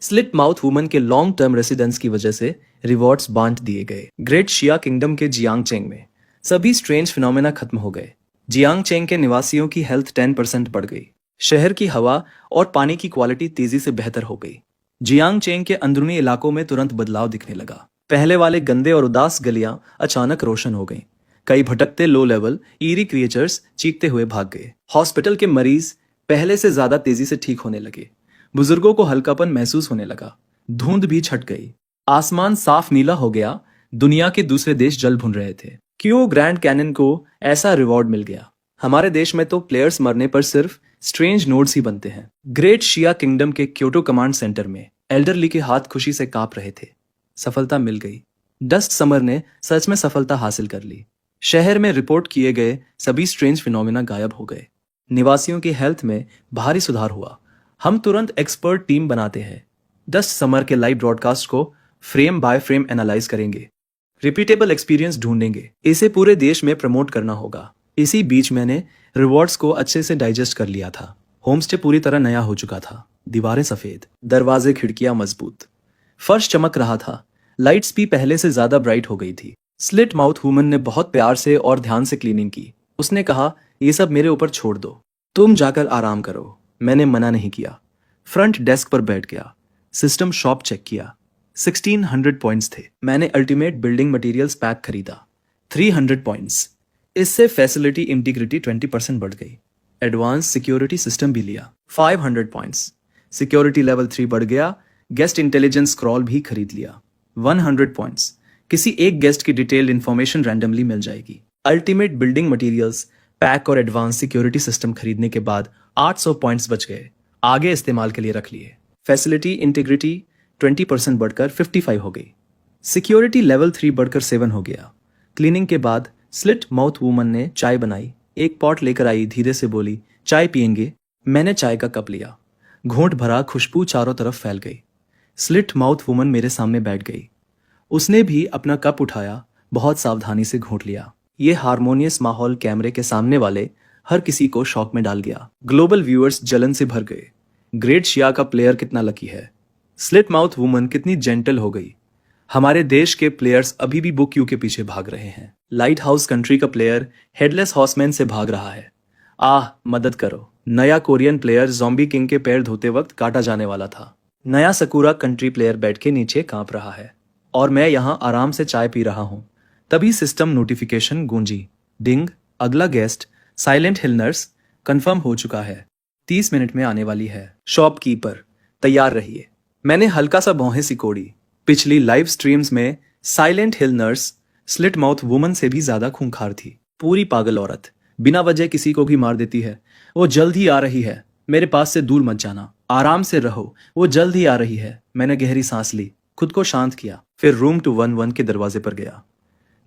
स्लिट माउथ वुमन के लॉन्ग टर्म रेसिडेंस की वजह से रिवॉर्ड्स बांट दिए गए। ग्रेट शिया किंगडम के जियांगचेंग में सभी स्ट्रेंज फिनोमेना खत्म हो गए। जियांगचेंग के निवासियों की हेल्थ 10% बढ़ गई। शहर की हवा और पानी की क्वालिटी तेजी से बेहतर हो गई। जियांगचेंग के अंदरूनी इलाकों में तुरंत बदलाव दिखने लगा। पहले वाले गंदे और उदास गलियां अचानक रोशन हो गईं। कई भटकते लो लेवल ईरी क्रिएचर्स चीखते हुए भाग गए। हॉस्पिटल के मरीज पहले से ज्यादा तेजी से ठीक होने लगे। बुजुर्गों को हल्कापन महसूस होने लगा। धुंध भी छट गई। आसमान साफ नीला हो गया। दुनिया के दूसरे देश जल भुन रहे थे। क्यों ग्रैंड कैनन को ऐसा रिवॉर्ड मिल गया? हमारे देश में तो प्लेयर्स मरने पर सिर्फ स्ट्रेंज नोड्स ही बनते हैं। ग्रेट शिया किंगडम के क्योटो कमांड सेंटर में एल्डरली के हाथ खुशी से कांप रहे थे। सफलता मिल गई। डस्ट समर ने सच में सफलता हासिल कर ली। शहर में रिपोर्ट किए गए सभी स्ट्रेंज फिनोमेना गायब हो गए। निवासियों की हेल्थ में भारी सुधार हुआ। हम तुरंत एक्सपर्ट टीम बनाते हैं। डस्ट समर के लाइव ब्रॉडकास्ट को फ्रेम बाय फ्रेम एनालाइज करेंगे। रिपीटेबल एक्सपीरियंस ढूंढेंगे। इसे पूरे देश में प्रमोट करना होगा। इसी बीच मैंने रिवॉर्ड्स को अच्छे से डाइजेस्ट कर लिया था। होमस्टे पूरी तरह नया हो चुका था। दीवारें सफेद, दरवाजे खिड़कियां मजबूत, फर्श चमक रहा था। लाइट्स भी पहले से ज्यादा ब्राइट हो गई थी। स्लिट माउथ वुमन ने बहुत प्यार से और ध्यान से क्लीनिंग की। उसने कहा, ये सब मेरे ऊपर छोड़ दो, तुम जाकर आराम करो। मैंने मना नहीं किया। फ्रंट डेस्क पर बैठ गया। सिस्टम शॉप चेक किया। 1600 पॉइंट्स थे। मैंने अल्टीमेट बिल्डिंग मटेरियल्स पैक खरीदा। 300 पॉइंट्स। इससे फैसिलिटी इंटीग्रिटी 20% बढ़ गई। एडवांस सिक्योरिटी सिस्टम भी लिया। 500 पॉइंट्स। सिक्योरिटी लेवल 3 बढ़ गया। गेस्ट इंटेलिजेंस स्क्रॉल भी खरीद लिया। 100 पॉइंट्स। किसी एक गेस्ट की डिटेल्ड इंफॉर्मेशन रैंडमली मिल जाएगी। अल्टीमेट बिल्डिंग मटेरियल्स पैक और एडवांस सिक्योरिटी सिस्टम खरीदने के बाद 800 पॉइंट्स बच गए। आगे इस्तेमाल के लिए रख लिए। फैसिलिटी इंटीग्रिटी 20% बढ़कर 55 हो गई। सिक्योरिटी लेवल 3 बढ़कर 7 हो गया। क्लीनिंग के बाद स्लिट माउथ वुमन ने चाय बनाई। एक पॉट लेकर आई, धीरे से बोली, चाय पियेंगे? मैंने चाय का कप लिया। घूंट भरा खुशबू चारों तरफ फैल गई। स्लिट माउथ वुमन मेरे सामने बैठ गई। उसने भी अपना कप उठाया, बहुत सावधानी से घूंट लिया। ये हारमोनियस माहौल कैमरे के सामने वाले हर किसी को शॉक में डाल गया। ग्लोबल व्यूअर्स जलन से भर गए। ग्रेट शिया का प्लेयर कितना लकी है, स्लिट माउथ वुमन कितनी जेंटल हो गई। हमारे देश के प्लेयर्स अभी भी बुक यू के पीछे भाग रहे हैं। लाइट हाउस कंट्री का प्लेयर हेडलेस हॉर्समैन से भाग रहा है। आह, मदद करो। नया कोरियन प्लेयर ज़ॉम्बी किंग के पैर धोते वक्त काटा जाने वाला था। नया सकूरा कंट्री प्लेयर बेड के नीचे कांप रहा है और मैं यहाँ आराम से चाय पी रहा हूँ। तभी सिस्टम नोटिफिकेशन गूंजी। डिंग, अगला गेस्ट साइलेंट हिल नर्स कंफर्म हो चुका है, 30 मिनट में आने वाली है। शॉपकीपर, तैयार रहिए। मैंने हल्का सा भौहें सिकोड़ी। पिछली लाइव स्ट्रीम्स में साइलेंट हिल नर्स स्लिट माउथ वुमन से भी ज्यादा खूंखार थी। पूरी पागल औरत, बिना वजह किसी को भी मार देती है। वो जल्द ही आ रही है, मेरे पास से दूर मत जाना, आराम से रहो, वो जल्द ही आ रही है। मैंने गहरी सांस ली, खुद को शांत किया, फिर रूम 211 के दरवाजे पर गया।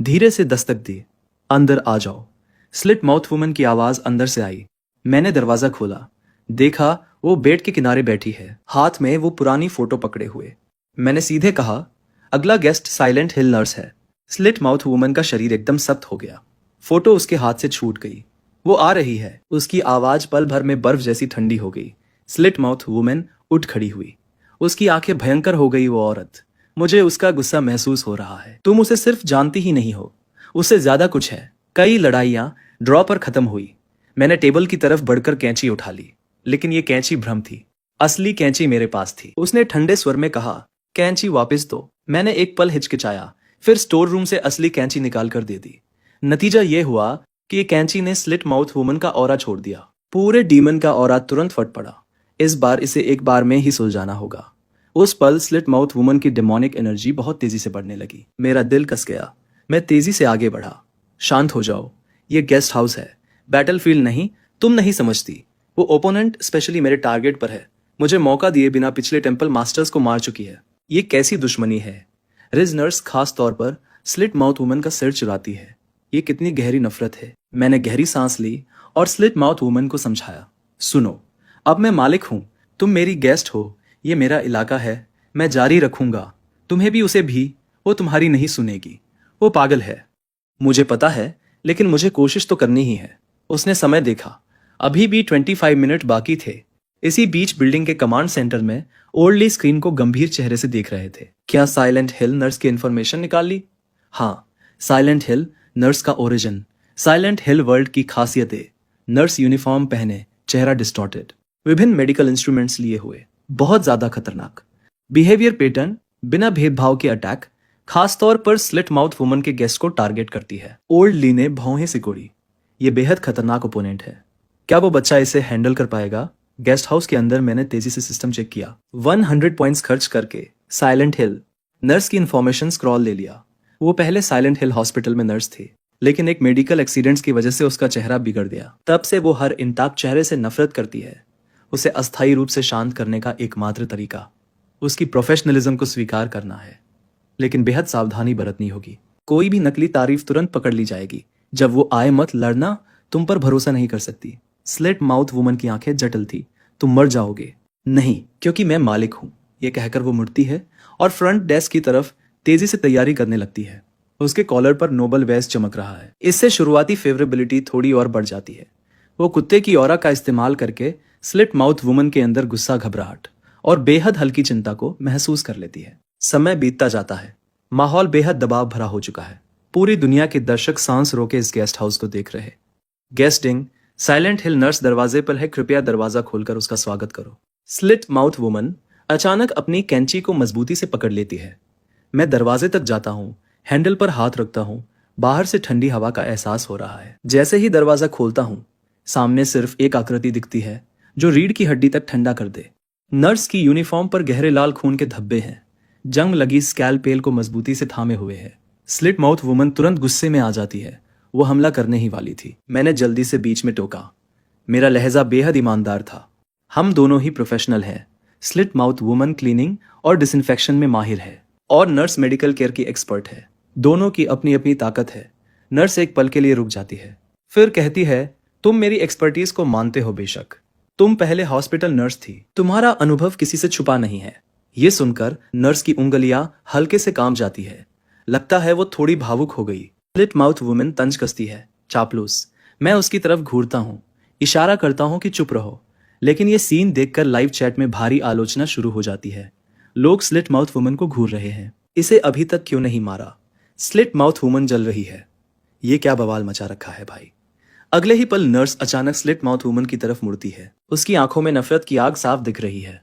धीरे से दस्तक दी। अंदर आ जाओ। स्लिट माउथ वुमन की आवाज अंदर से आई। मैंने दरवाजा खोला, देखा वो बेड के किनारे बैठी है, हाथ में वो पुरानी फोटो पकड़े हुए। मैंने सीधे कहा, अगला गेस्ट साइलेंट हिल नर्स है। स्लिट माउथ वुमन का शरीर एकदम सख्त हो गया। फोटो उसके हाथ से छूट गई। वो आ रही है। उसकी आवाज पल भर में बर्फ जैसी ठंडी हो गई। स्लिट माउथ वुमन उठ खड़ी हुई। उसकी आंखें भयंकर हो गई। वो औरत, मुझे उसका गुस्सा महसूस हो रहा है। तुम उसे सिर्फ जानती ही नहीं हो, उससे ज्यादा कुछ है। कई लड़ाइयां ड्रॉ पर खत्म हुई। मैंने टेबल की तरफ बढ़कर कैंची उठा ली, लेकिन ये कैंची भ्रम थी। असली कैंची मेरे पास थी। उसने ठंडे स्वर में कहा, कैंची वापस दो। मैंने एक पल हिचकिचाया, फिर स्टोर रूम से असली कैंची निकाल कर दे दी। नतीजा ये हुआ कि ये कैंची ने स्लिट माउथ वुमन का ऑरा छोड़ दिया। पूरे डीमन का ऑरा तुरंत फट पड़ा। इस बार इसे एक बार में ही सुलझाना होगा। उस पल स्लिट माउथ वुमन की डेमोनिक एनर्जी बहुत तेजी से बढ़ने लगी। मेरा दिल कस गया। मैं तेजी से आगे बढ़ा। शांत हो जाओ, ये गेस्ट हाउस है, बैटलफील्ड नहीं। तुम नहीं समझती, वो ओपोनेंट स्पेशली मेरे टारगेट पर है। मुझे मौका दिए बिना पिछले टेंपल मास्टर्स को मार चुकी है। ये कैसी दुश्मनी है। रिज नर्स खास तौर पर स्लिट माउथ वुमन का सिर चुराती है। ये कितनी गहरी नफरत है। मैंने गहरी सांस ली और स्लिट माउथ वुमन को समझाया, सुनो, अब मैं मालिक हूं, तुम मेरी गेस्ट हो, ये मेरा इलाका है, मैं जारी रखूंगा। तुम्हें भी, उसे भी। वो तुम्हारी नहीं सुनेगी, वो पागल है। मुझे पता है, लेकिन मुझे कोशिश तो करनी ही है। उसने समय देखा, अभी भी 25 मिनट बाकी थे। इसी बीच बिल्डिंग के कमांड सेंटर में ओल्डली स्क्रीन को गंभीर चेहरे से देख रहे थे। क्या साइलेंट हिल नर्स की इंफॉर्मेशन निकाल ली? हाँ, साइलेंट हिल नर्स का ओरिजिन, साइलेंट हिल वर्ल्ड की खासियतें। नर्स यूनिफॉर्म पहने, चेहरा डिस्टॉर्टेड, विभिन्न मेडिकल इंस्ट्रूमेंट्स लिए हुए, बहुत ज्यादा खतरनाक। बिहेवियर पैटर्न, बिना भेदभाव के अटैक, खासतौर पर स्लिट माउथ वुमन के गेस्ट को टारगेट करती है। ओल्ड ली ने भौहें सिकोड़ी। ये बेहद खतरनाक ओपोनेंट है। क्या वो बच्चा इसे हैंडल कर पाएगा? गेस्ट हाउस के अंदर मैंने तेजी से सिस्टम चेक किया। 100 पॉइंट्स खर्च करके साइलेंट हिल नर्स की इंफॉर्मेशन स्क्रॉल ले लिया। वो पहले साइलेंट हिल हॉस्पिटल में नर्स थी, लेकिन एक मेडिकल एक्सीडेंट्स की वजह से उसका चेहरा बिगड़ गया। तब से वो हर इंताक चेहरे से नफरत करती है। उसे अस्थायी रूप से शांत करने का एकमात्र तरीका उसकी प्रोफेशनलिज्म को स्वीकार करना है, लेकिन बेहद सावधानी बरतनी होगी। कोई भी नकली तारीफ तुरंत पकड़ ली जाएगी। जब वो आए मत लड़ना, तुम पर भरोसा नहीं कर सकती। स्लिट माउथ वुमन की आंखें जटिल थी। तुम मर जाओगे। नहीं, क्योंकि मैं मालिक हूं। ये कहकर वो मुड़ती है और फ्रंट डेस्क की तरफ तेजी से तैयारी करने लगती है। उसके कॉलर पर नोबल वेस चमक रहा है। इससे शुरुआती फेवरेबिलिटी थोड़ी और बढ़ जाती है। वो कुत्ते की ऑरा का इस्तेमाल करके स्लिट माउथ वुमन के अंदर गुस्सा, घबराहट और बेहद हल्की चिंता को महसूस कर लेती है। समय बीतता जाता है। माहौल बेहद दबाव भरा हो चुका है। पूरी दुनिया के दर्शक सांस रोके इस गेस्ट हाउस को देख रहे। गेस्टिंग साइलेंट हिल नर्स दरवाजे पर है, कृपया दरवाजा खोलकर उसका स्वागत करो। स्लिट माउथ वुमन अचानक अपनी कैंची को मजबूती से पकड़ लेती है। मैं दरवाजे तक जाता हूँ, हैंडल पर हाथ रखता हूँ। बाहर से ठंडी हवा का एहसास हो रहा है। जैसे ही दरवाजा खोलता हूँ, सामने सिर्फ एक आकृति दिखती है जो रीढ़ की हड्डी तक ठंडा कर दे। नर्स की यूनिफॉर्म पर गहरे लाल खून के धब्बे हैं। जंग लगी स्कैलपेल को मजबूती से थामे हुए है। स्लिट माउथ वुमन तुरंत गुस्से में आ जाती है। वो हमला करने ही वाली थी। मैंने जल्दी से बीच में टोका। मेरा लहजा बेहद ईमानदार था। हम दोनों ही प्रोफेशनल हैं। स्लिट माउथ वुमन क्लीनिंग और डिसइंफेक्शन में माहिर है और नर्स मेडिकल केयर की एक्सपर्ट है। दोनों की अपनी अपनी ताकत है। नर्स एक पल के लिए रुक जाती है, फिर कहती है, तुम मेरी एक्सपर्टीज को मानते हो बेशक। तुम पहले हॉस्पिटल नर्स थी। तुम्हारा अनुभव किसी से छुपा नहीं है। ये सुनकर नर्स की उंगलियां हल्के से कांप जाती है। लगता है वो थोड़ी भावुक हो गई। स्लिट माउथ वुमन तंज कसती है, चापलूस। मैं उसकी तरफ घूरता हूँ, इशारा करता हूँ कि चुप रहो। लेकिन ये सीन देखकर लाइव चैट में भारी आलोचना शुरू हो जाती है। लोग स्लिट माउथ वुमन को घूर रहे हैं। इसे अभी तक क्यों नहीं मारा? स्लिट माउथ वुमन जल रही है। ये क्या बवाल मचा रखा है भाई। अगले ही पल नर्स अचानक स्लिट माउथ वुमन की तरफ मुड़ती है। उसकी आंखों में नफरत की आग साफ दिख रही है।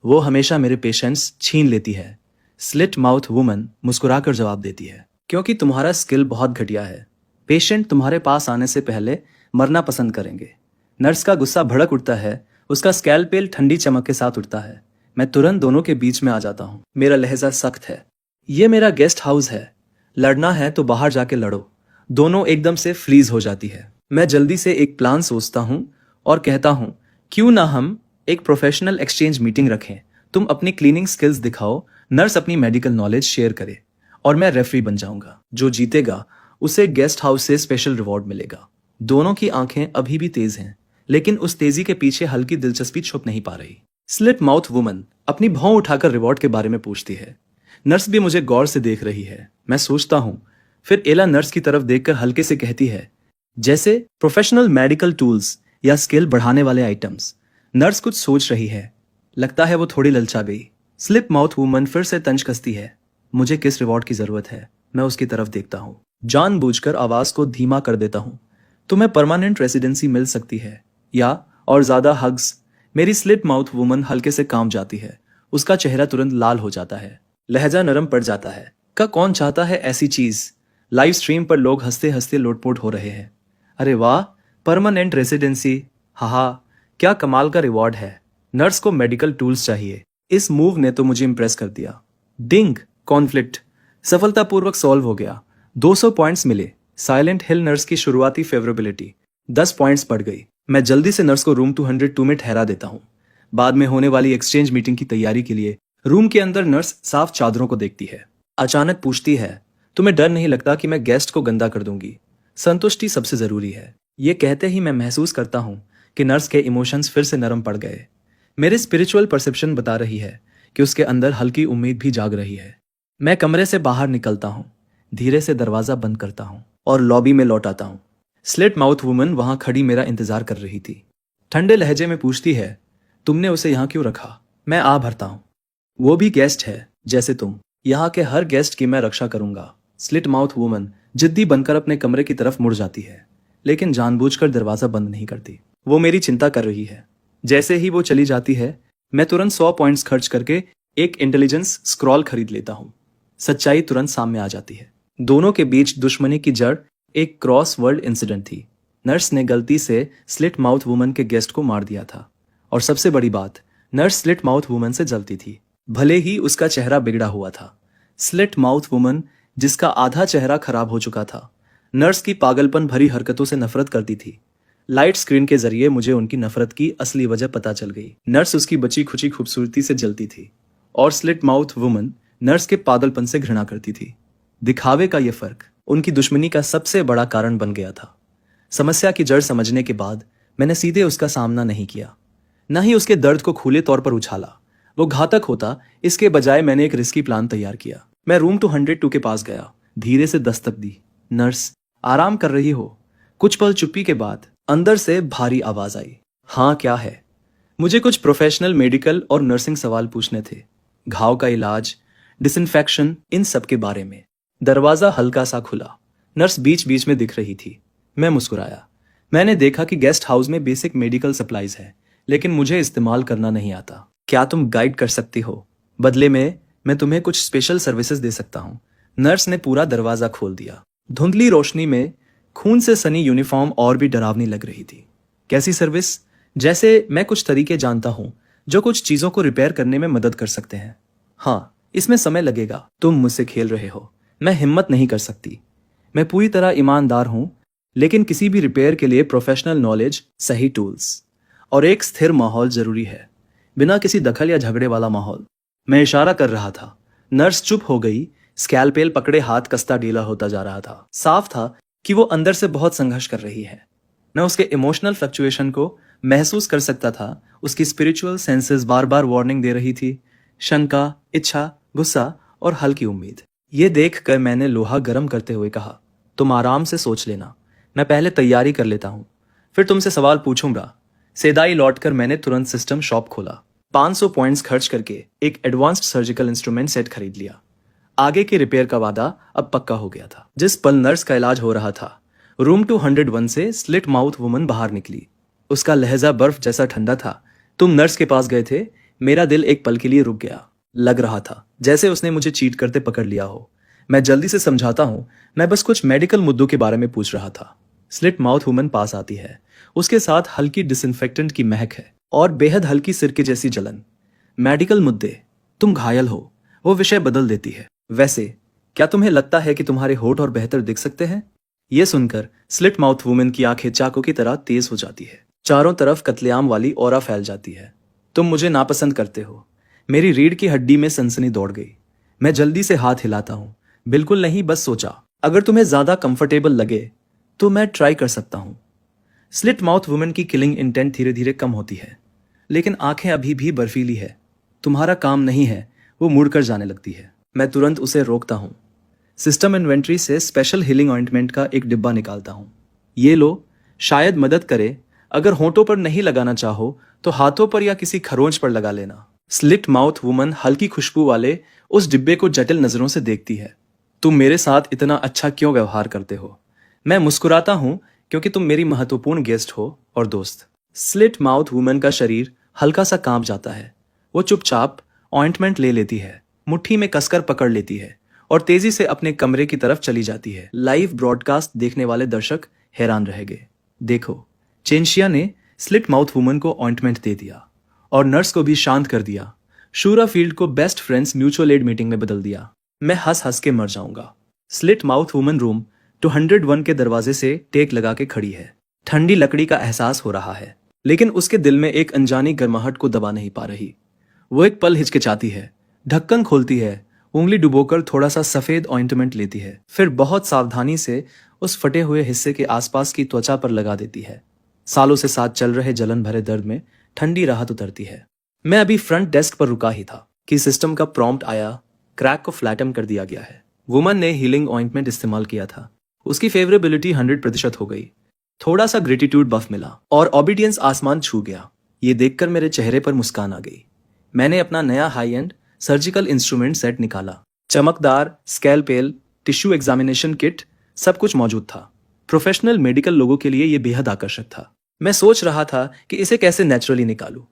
वो हमेशा मेरे पेशेंट्स छीन लेती है। स्लिट माउथ वुमन मुस्कुराकर जवाब देती है, क्योंकि तुम्हारा स्किल बहुत घटिया है। पेशेंट तुम्हारे पास आने से पहले मरना पसंद करेंगे। नर्स का गुस्सा भड़क उठता है, उसका स्कैल्पेल ठंडी चमक के साथ उठता है। मैं तुरंत दोनों के बीच में आ जाता हूँ। मेरा लहजा सख्त है। ये मेरा गेस्ट हाउस है। लड़ना है तो बाहर जाके लड़ो। दोनों एकदम से फ्रीज हो जाती है। मैं जल्दी से एक प्लान सोचता हूँ और कहता हूँ, क्यों ना हम एक प्रोफेशनल एक्सचेंज मीटिंग रखें। तुम अपनी क्लीनिंग स्किल्स दिखाओ, नर्स अपनी मेडिकल नॉलेज शेयर करे और मैं रेफरी बन जाऊंगा। जो जीतेगा उसे गेस्ट हाउस से स्पेशल रिवॉर्ड मिलेगा। दोनों की आंखें अभी भी तेज हैं, लेकिन उस तेजी के पीछे हल्की दिलचस्पी छुप नहीं पा रही। स्लिट माउथ वुमन अपनी भौं उठाकर रिवॉर्ड के बारे में पूछती है। नर्स भी मुझे गौर से देख रही है। मैं सोचता हूं, फिर एला नर्स की तरफ देखकर हल्के से कहती है, जैसे प्रोफेशनल मेडिकल टूल्स या स्किल बढ़ाने वाले आइटम्स। नर्स कुछ सोच रही है। लगता है वो थोड़ी ललचा गई। स्लिप माउथ वुमन फिर से तंज कसती है। मुझे किस रिवॉर्ड की जरूरत है? मैं उसकी तरफ देखता हूँ, जानबूझकर आवाज को धीमा कर देता हूँ। तुम्हें परमानेंट रेसिडेंसी मिल सकती है या और ज्यादा हग्स। मेरी स्लिट माउथ वुमन हल्के से कांप जाती है। उसका चेहरा तुरंत लाल हो जाता है, लहजा नरम पड़ जाता है। का कौन चाहता है ऐसी चीज? लाइव स्ट्रीम पर लोग हंसते हंसते लोटपोट हो रहे हैं। अरे वाह, परमानेंट रेसिडेंसी, हाहा, क्या कमाल का रिवॉर्ड है। नर्स को मेडिकल टूल्स चाहिए। इस मूव ने तो मुझे इंप्रेस कर दिया। डिंग, कॉन्फ्लिक्ट सफलतापूर्वक सॉल्व हो गया। 200 पॉइंट्स मिले। साइलेंट हिल नर्स की शुरुआती फेवरेबिलिटी 10 पॉइंट्स बढ़ गई। मैं जल्दी से नर्स को रूम 202 में ठहरा देता हूँ। बाद में होने वाली एक्सचेंज मीटिंग की तैयारी के लिए रूम के अंदर नर्स साफ चादरों को देखती है। अचानक पूछती है, तुम्हें डर नहीं लगता कि मैं गेस्ट को गंदा कर दूंगी? संतुष्टि सबसे जरूरी है। ये कहते ही मैं महसूस करता हूँ कि नर्स के इमोशंस फिर से नरम पड़ गए। मेरे स्पिरिचुअल परसेप्शन बता रही है कि उसके अंदर हल्की उम्मीद भी जाग रही है। मैं कमरे से बाहर निकलता हूँ, धीरे से दरवाजा बंद करता हूँ और लॉबी में लौट आता हूँ। स्लिट माउथ वुमन वहां खड़ी मेरा इंतजार कर रही थी। ठंडे लहजे में पूछती है, तुमने उसे यहाँ क्यों रखा? मैं आ भरता हूँ। वो भी गेस्ट है जैसे तुम। यहाँ के हर गेस्ट की मैं रक्षा करूंगा। स्लिट माउथ वुमन जिद्दी बनकर अपने कमरे की तरफ मुड़ जाती है, लेकिन जानबूझकर दरवाजा बंद नहीं करती। वो मेरी चिंता कर रही है। जैसे ही वो चली जाती है, मैं तुरंत 100 पॉइंट्स खर्च करके एक इंटेलिजेंस स्क्रॉल खरीद लेता हूँ। सच्चाई तुरंत सामने आ जाती है। दोनों के बीच दुश्मनी की जड़ एक क्रॉस वर्ल्ड इंसिडेंट थी। नर्स ने गलती से स्लिट माउथ वुमन के गेस्ट को मार दिया था। और सबसे बड़ी बात, नर्स स्लिट माउथ वुमन से जलती थी, भले ही उसका चेहरा बिगड़ा हुआ था। स्लिट माउथ वुमन जिसका आधा चेहरा खराब हो चुका था, नर्स की पागलपन भरी हरकतों से नफरत करती थी। लाइट स्क्रीन के जरिए मुझे उनकी नफरत की असली वजह पता चल गई। नर्स उसकी बची खुची खूबसूरती से जलती थी और स्लिट माउथ वुमन नर्स के पागलपन से घृणा करती थी। दिखावे का यह फर्क उनकी दुश्मनी का सबसे बड़ा कारण बन गया था। समस्या की जड़ समझने के बाद मैंने सीधे उसका सामना नहीं किया, न ही उसके दर्द को खुले तौर पर उछाला। वो घातक होता, इसके बजाय मैंने एक रिस्की प्लान तैयार किया। मैं रूम 202 के पास गया, धीरे से दस्तक दी। नर्स, आराम कर रही हो? कुछ पल चुप्पी के बाद अंदर से भारी आवाज आई, हाँ क्या है? मुझे कुछ प्रोफेशनल मेडिकल और नर्सिंग सवाल पूछने थे। घाव का इलाज, डिसइंफेक्शन, इन सब के बारे में। दरवाजा हल्का सा खुला। नर्स बीच बीच में दिख रही थी। मैं मुस्कुराया। मैंने देखा कि गेस्ट हाउस में बेसिक मेडिकल सप्लाईज है, लेकिन मुझे इस्तेमाल करना नहीं आता। क्या तुम गाइड कर सकती हो? बदले में मैं तुम्हें कुछ स्पेशल सर्विसेज दे सकता हूँ। नर्स ने पूरा दरवाजा खोल दिया। धुंधली रोशनी में खून से सनी यूनिफॉर्म और भी डरावनी लग रही थी। कैसी सर्विस? जैसे मैं कुछ तरीके जानता हूँ जो कुछ चीजों को रिपेयर करने में मदद कर सकते हैं। हाँ, इसमें समय लगेगा। तुम मुझसे खेल रहे हो। मैं हिम्मत नहीं कर सकती। मैं पूरी तरह ईमानदार हूं, लेकिन किसी भी रिपेयर के लिए प्रोफेशनल नॉलेज, सही टूल्स और एक स्थिर माहौल जरूरी है, बिना किसी दखल या झगड़े वाला माहौल। मैं इशारा कर रहा था। नर्स चुप हो गई। स्कैल्पेल पकड़े हाथ कसता ढीला होता जा रहा था। साफ था कि वो अंदर से बहुत संघर्ष कर रही है। मैं उसके इमोशनल फ्लक्चुएशन को महसूस कर सकता था। उसकी स्पिरिचुअल सेंसेस बार बार वार्निंग दे रही थी। शंका, इच्छा, गुस्सा और हल्की उम्मीद। ये देखकर मैंने लोहा गर्म करते हुए कहा, तुम आराम से सोच लेना, मैं पहले तैयारी कर लेता हूँ, फिर तुमसे सवाल पूछूंगा। सेदाई लौटकर मैंने तुरंत सिस्टम शॉप खोला। 500 पॉइंट्स खर्च करके एक एडवांस्ड सर्जिकल इंस्ट्रूमेंट सेट खरीद लिया। आगे के रिपेयर का वादा अब पक्का हो गया था। जिस पल नर्स का इलाज हो रहा था, रूम 201 से स्लिट माउथ वुमन बाहर निकली। उसका लहजा बर्फ जैसा ठंडा था। तुम नर्स के पास गए थे, मेरा दिल एक पल के लिए रुक गया। लग रहा था जैसे उसने मुझे चीट करते पकड़ लिया हो। मैं जल्दी से समझाता हूँ, मैं बस कुछ मेडिकल मुद्दों के बारे में पूछ रहा था। स्लिट माउथ वुमन पास आती है। उसके साथ हल्की डिसइंफेक्टेंट की महक है और बेहद हल्की सिरके जैसी जलन। मेडिकल मुद्दे, तुम घायल हो, वो विषय बदल देती है। वैसे क्या तुम्हें लगता है कि तुम्हारे होठ और बेहतर दिख सकते हैं? यह सुनकर स्लिट माउथ वुमन की आंखें चाकू की तरह तेज हो जाती है। चारों तरफ कत्लेआम वाली ऑरा फैल जाती है। तुम मुझे नापसंद करते हो। मेरी रीढ़ की हड्डी में सनसनी दौड़ गई। मैं जल्दी से हाथ हिलाता हूं। बिल्कुल नहीं, बस सोचा अगर तुम्हें ज्यादा कंफर्टेबल लगे तो मैं ट्राई कर सकता हूं। स्लिट माउथ वुमन की किलिंग इंटेंट धीरे धीरे कम होती है, लेकिन आंखें अभी भी बर्फीली है। तुम्हारा काम नहीं है। वो मुड़कर जाने लगती है। मैं तुरंत उसे रोकता हूं। सिस्टम इन्वेंट्री से स्पेशल हीलिंग ऑइंटमेंट का एक डिब्बा निकालता हूं। ये लो, शायद मदद करे। अगर होठों पर नहीं लगाना चाहो तो हाथों पर या किसी खरोंच पर लगा लेना। स्लिट माउथ वुमन हल्की खुशबू वाले उस डिब्बे को जटिल नजरों से देखती है। तुम मेरे साथ इतना अच्छा क्यों व्यवहार करते हो? मैं मुस्कुराता हूं क्योंकि तुम मेरी महत्वपूर्ण गेस्ट हो और दोस्त। स्लिट माउथ वुमन का शरीर हल्का सा कांप जाता है। वो चुपचाप ऑइंटमेंट ले लेती है, मुट्ठी में कसकर पकड़ लेती है और तेजी से अपने कमरे की तरफ चली जाती है। लाइव ब्रॉडकास्ट देखने वाले दर्शक हैरान रह गए। देखो, चेंशिया ने स्लिट माउथ वुमन को ऑइंटमेंट दे दिया और नर्स को भी शांत कर दिया। शूरा फील्ड को best friends mutual aid meeting में बदल दिया। मैं हंस हंस के मर जाऊंगा। स्लिट माउथ वुमन रूम 201 के दरवाजे से टेक लगा के खड़ी है। ठंडी लकड़ी का एहसास हो रहा है, लेकिन उसके दिल में एक अनजानी गर्माहट को दबा नहीं पा रही। वो एक पल हिचकिचाती है, ढक्कन खोलती है, उंगली डुबोकर थोड़ा सा सफेद ऑइंटमेंट लेती है, फिर बहुत सावधानी से उस फटे हुए हिस्से के आसपास की त्वचा पर लगा देती है। सालों से साथ चल रहे जलन भरे दर्द में ठंडी राहत उतरती है। मैं अभी फ्रंट डेस्क पर रुका ही था कि सिस्टम का प्रॉम्प्ट आया। क्रैक को फ्लैटन कर दिया गया है। वुमन ने हीलिंग ऑइंटमेंट इस्तेमाल किया था। उसकी फेवरेबिलिटी 100% हो गई। थोड़ा सा ग्रेटिट्यूड बफ मिला और ओबीडियंस आसमान छू गया। ये देखकर मेरे चेहरे पर मुस्कान आ गई। मैंने अपना नया high and surgical instrument set निकाला। चमकदार स्कैलपेल, टिश्यू एग्जामिनेशन किट, सब कुछ मौजूद था। प्रोफेशनल मेडिकल लोगों के लिए यह बेहद आकर्षक था। मैं सोच रहा था कि इसे कैसे नेचुरली निकालूं।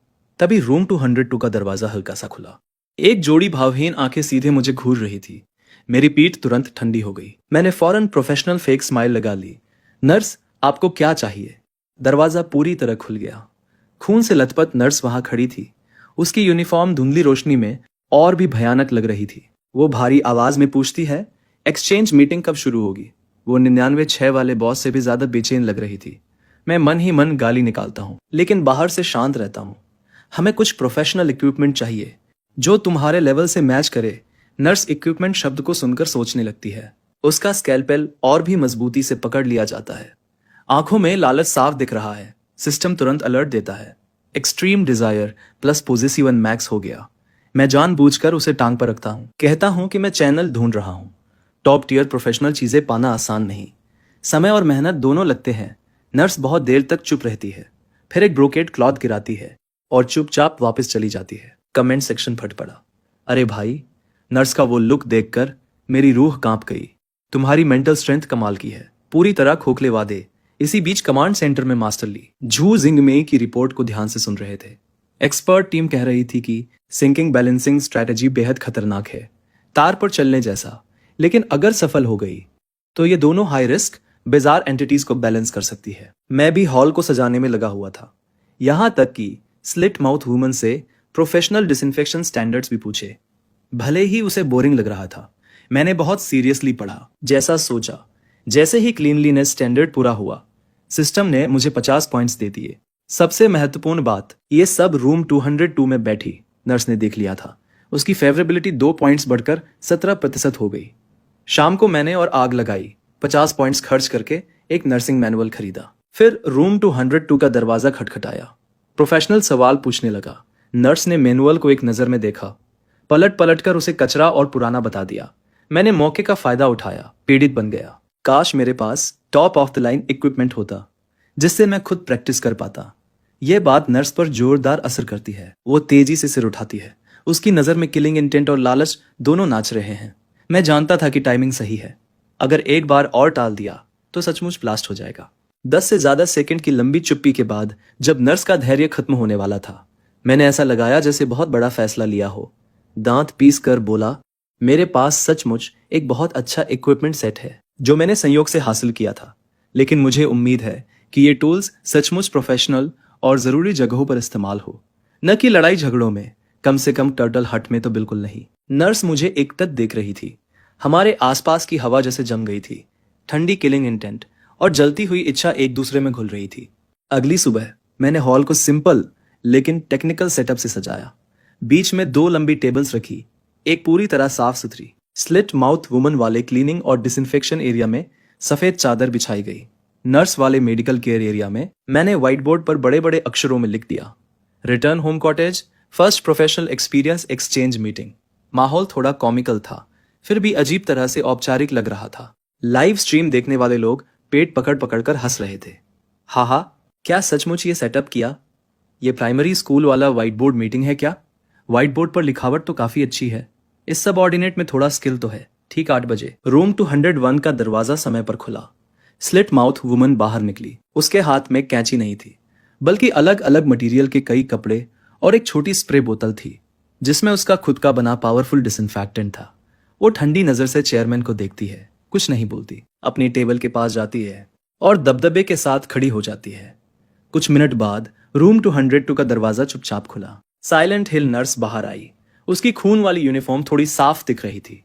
तभी रूम 202 का दरवाजा हल्का सा खुला। एक जोड़ी भावहीन आंखें सीधे मुझे घूर रही थी। मेरी पीठ तुरंत ठंडी हो गई। मैंने फौरन प्रोफेशनल फेक स्माइल लगा ली। नर्स, आपको क्या चाहिए? दरवाजा पूरी तरह खुल गया। खून से लथपथ नर्स वहां खड़ी थी। उसकी यूनिफॉर्म धुंधली रोशनी में और भी भयानक लग रही थी। वो भारी आवाज में पूछती है, एक्सचेंज मीटिंग कब शुरू होगी? वो 99-6 वाले बॉस से भी ज्यादा बेचैन लग रही थी। मैं मन ही मन गाली निकालता हूँ, लेकिन बाहर से शांत रहता हूँ। हमें कुछ प्रोफेशनल इक्विपमेंट चाहिए जो तुम्हारे लेवल से मैच करे। नर्स इक्विपमेंट शब्द को सुनकर सोचने लगती है। उसका स्कैलपेल और भी मजबूती से पकड़ लिया जाता है। आंखों में लालच साफ दिख रहा है। सिस्टम तुरंत अलर्ट देता है। Extreme Dzire plus possessive max हो गया। मैं जानबूझकर उसे टांग पर रखता हूँ। कहता हूँ कि मैं चैनल ढूंढ रहा हूँ। टॉप टियर प्रोफेशनल चीजें पाना आसान नहीं। समय और मेहनत दोनों लगते हैं। नर्स बहुत देर तक चुप रहती है, फिर एक ब्रोकेड क्लॉथ गिराती है और चुपचाप वापस चली जाती है। कमेंट सेक्शन फट पड़ा। अरे भाई, नर्स का वो लुक देखकर मेरी रूह कांप गई। तुम्हारी मेंटल स्ट्रेंथ कमाल की है। पूरी तरह खोखले वादे। इसी बीच कमांड सेंटर में मास्टर ली झू जिंगमे की रिपोर्ट को ध्यान से सुन रहे थे। एक्सपर्ट टीम कह रही थी कि सिंकिंग बैलेंसिंग स्ट्रैटेजी बेहद खतरनाक है, तार पर चलने जैसा। लेकिन अगर सफल हो गई तो ये दोनों हाई रिस्क बेजार एंटिटीज को बैलेंस कर सकती है। मैं भी हॉल को सजाने में लगा हुआ था। यहां तक कि स्लिट माउथ वुमन से प्रोफेशनल डिसइंफेक्शन स्टैंडर्ड्स भी पूछे। भले ही उसे बोरिंग लग रहा था, मैंने बहुत सीरियसली पढ़ा। जैसा सोचा। जैसे ही क्लीनलीनेस स्टैंडर्ड पूरा हुआ, सिस्टम ने मुझे 50 पॉइंट्स दे दिए। सबसे महत्वपूर्ण बात, ये सब रूम 202 में बैठी नर्स ने देख लिया था। उसकी फेवरेबिलिटी 2 पॉइंट्स बढ़कर 17% हो गई। शाम को मैंने और आग लगाई। 50 पॉइंट्स खर्च करके एक नर्सिंग मैनुअल खरीदा। फिर रूम 202 का दरवाजा खटखटाया। प्रोफेशनल सवाल पूछने लगा। नर्स ने मैनुअल को एक नजर में देखा, पलट पलट कर उसे कचरा और पुराना बता दिया। मैंने मौके का फायदा उठाया, पीड़ित बन गया। काश मेरे पास top of the line equipment होता जिससे मैं खुद प्रैक्टिस कर पाता। यह बात नर्स पर जोरदार असर करती है। वो तेजी से सिर उठाती है। उसकी नजर में किलिंग इंटेंट और लालच दोनों नाच रहे हैं। मैं जानता था कि टाइमिंग सही है। अगर एक बार और टाल दिया तो सचमुच ब्लास्ट हो जाएगा। 10 से ज्यादा सेकंड की लंबी चुप्पी के बाद जब नर्स का धैर्य खत्म होने वाला था, मैंने ऐसा लगाया जैसे बहुत बड़ा फैसला लिया हो। दांत पीस कर बोला, मेरे पास सचमुच एक बहुत अच्छा इक्विपमेंट सेट है जो मैंने संयोग से हासिल किया था, लेकिन मुझे उम्मीद है कि ये टूल्स सचमुच प्रोफेशनल और जरूरी जगहों पर इस्तेमाल हो, न कि लड़ाई झगड़ों में। कम से कम टर्टल हट में तो बिल्कुल नहीं। नर्स मुझे एकटक देख रही थी। हमारे आसपास की हवा जैसे जम गई थी। ठंडी किलिंग इंटेंट और जलती हुई इच्छा एक दूसरे में घुल रही थी। अगली सुबह मैंने हॉल को सिंपल लेकिन टेक्निकल सेटअप से सजाया। बीच में 2 लंबी टेबल्स रखी, एक पूरी तरह साफ सुथरी स्लिट माउथ वुमन वाले क्लीनिंग और डिसइंफेक्शन एरिया में सफेद चादर बिछाई गई। नर्स वाले मेडिकल केयर एरिया में मैंने व्हाइट बोर्ड पर बड़े बड़े अक्षरों में लिख दिया, return home cottage first professional experience exchange meeting. माहौल थोड़ा कॉमिकल था, फिर भी अजीब तरह से औपचारिक लग रहा था। लाइव स्ट्रीम देखने वाले लोग पेट पकड़ पकड़ कर हंस रहे थे। हा, क्या सचमुच ये सेटअप किया? ये प्राइमरी स्कूल वाला व्हाइट बोर्ड मीटिंग है क्या? व्हाइट बोर्ड पर लिखावट तो काफी अच्छी है। इस सब ऑर्डिनेट में थोड़ा स्किल तो है। ठीक 8 बजे रूम 201 का दरवाजा समय पर खुला। स्लिट माउथ वुमन बाहर निकली। उसके हाथ में कैंची नहीं थी, बल्कि अलग अलग मटेरियल के कई कपड़े और एक छोटी स्प्रे बोतल थी जिसमें उसका खुद का बना पावरफुल डिसइंफेक्टेंट था। वो ठंडी नजर से चेयरमैन को देखती है, कुछ नहीं बोलती, अपनी टेबल के पास जाती है और दबदबे के साथ खड़ी हो जाती है। कुछ मिनट बाद रूम 202 का दरवाजा चुपचाप खुला। साइलेंट हिल नर्स बाहर आई। उसकी खून वाली यूनिफॉर्म थोड़ी साफ दिख रही थी,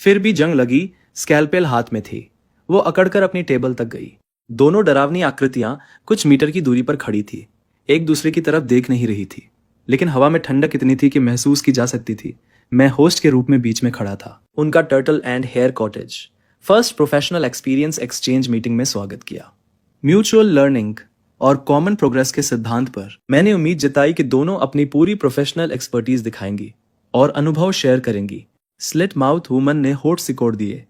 फिर भी जंग लगी स्कैल्पेल हाथ में थी। वो अकड़कर अपनी टेबल तक गई। दोनों डरावनी आकृतियां कुछ मीटर की दूरी पर खड़ी थी, एक दूसरे की तरफ देख नहीं रही थी, लेकिन हवा में ठंडक इतनी थी कि महसूस की जा सकती थी। मैं होस्ट के रूप में बीच में खड़ा था। उनका turtle and hare cottage first professional experience exchange meeting में स्वागत किया। म्यूचुअल लर्निंग और कॉमन प्रोग्रेस के सिद्धांत पर मैंने उम्मीद जताई कि दोनों अपनी पूरी प्रोफेशनल एक्सपर्टीज दिखाएंगी और अनुभव शेयर करेंगी। स्लिट माउथ वुमन ने होठ सिकोड़ दिए।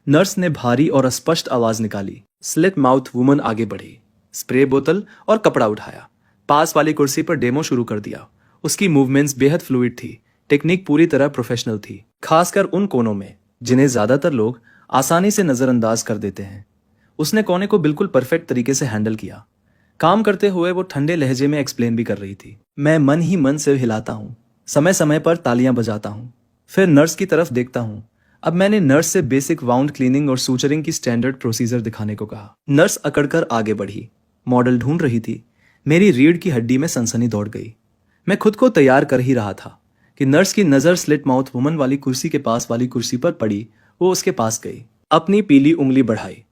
नर्स ने भारी और अस्पष्ट आवाज निकाली। स्लिट माउथ वुमन आगे बढ़ी, स्प्रे बोतल और कपड़ा उठाया, पास वाली कुर्सी पर डेमो शुरू कर दिया। उसकी मूवमेंट्स बेहद फ्लूइड थी, टेक्निक पूरी तरह प्रोफेशनल थी, खासकर उन कोनों में जिन्हें ज्यादातर लोग आसानी से नजरअंदाज कर देते हैं। उसने कोने को बिल्कुल परफेक्ट तरीके से हैंडल किया। काम करते हुए वो ठंडे लहजे में एक्सप्लेन भी कर रही थी। मैं मन ही मन सिर हिलाता हूँ, समय समय पर तालियां बजाता हूँ, फिर नर्स की तरफ देखता हूँ। अब मैंने नर्स से बेसिक वाउंड क्लीनिंग और सूचरिंग की स्टैंडर्ड प्रोसीजर दिखाने को कहा। नर्स अकड़कर आगे बढ़ी, मॉडल ढूंढ रही थी। मेरी रीढ़ की हड्डी में सनसनी दौड़ गई। मैं खुद को तैयार कर ही रहा था कि नर्स की नजर स्लिट माउथ वुमन वाली कुर्सी के पास वाली कुर्सी पर पड़ी। वो उसके पास गई, अपनी पीली उंगली बढ़ाई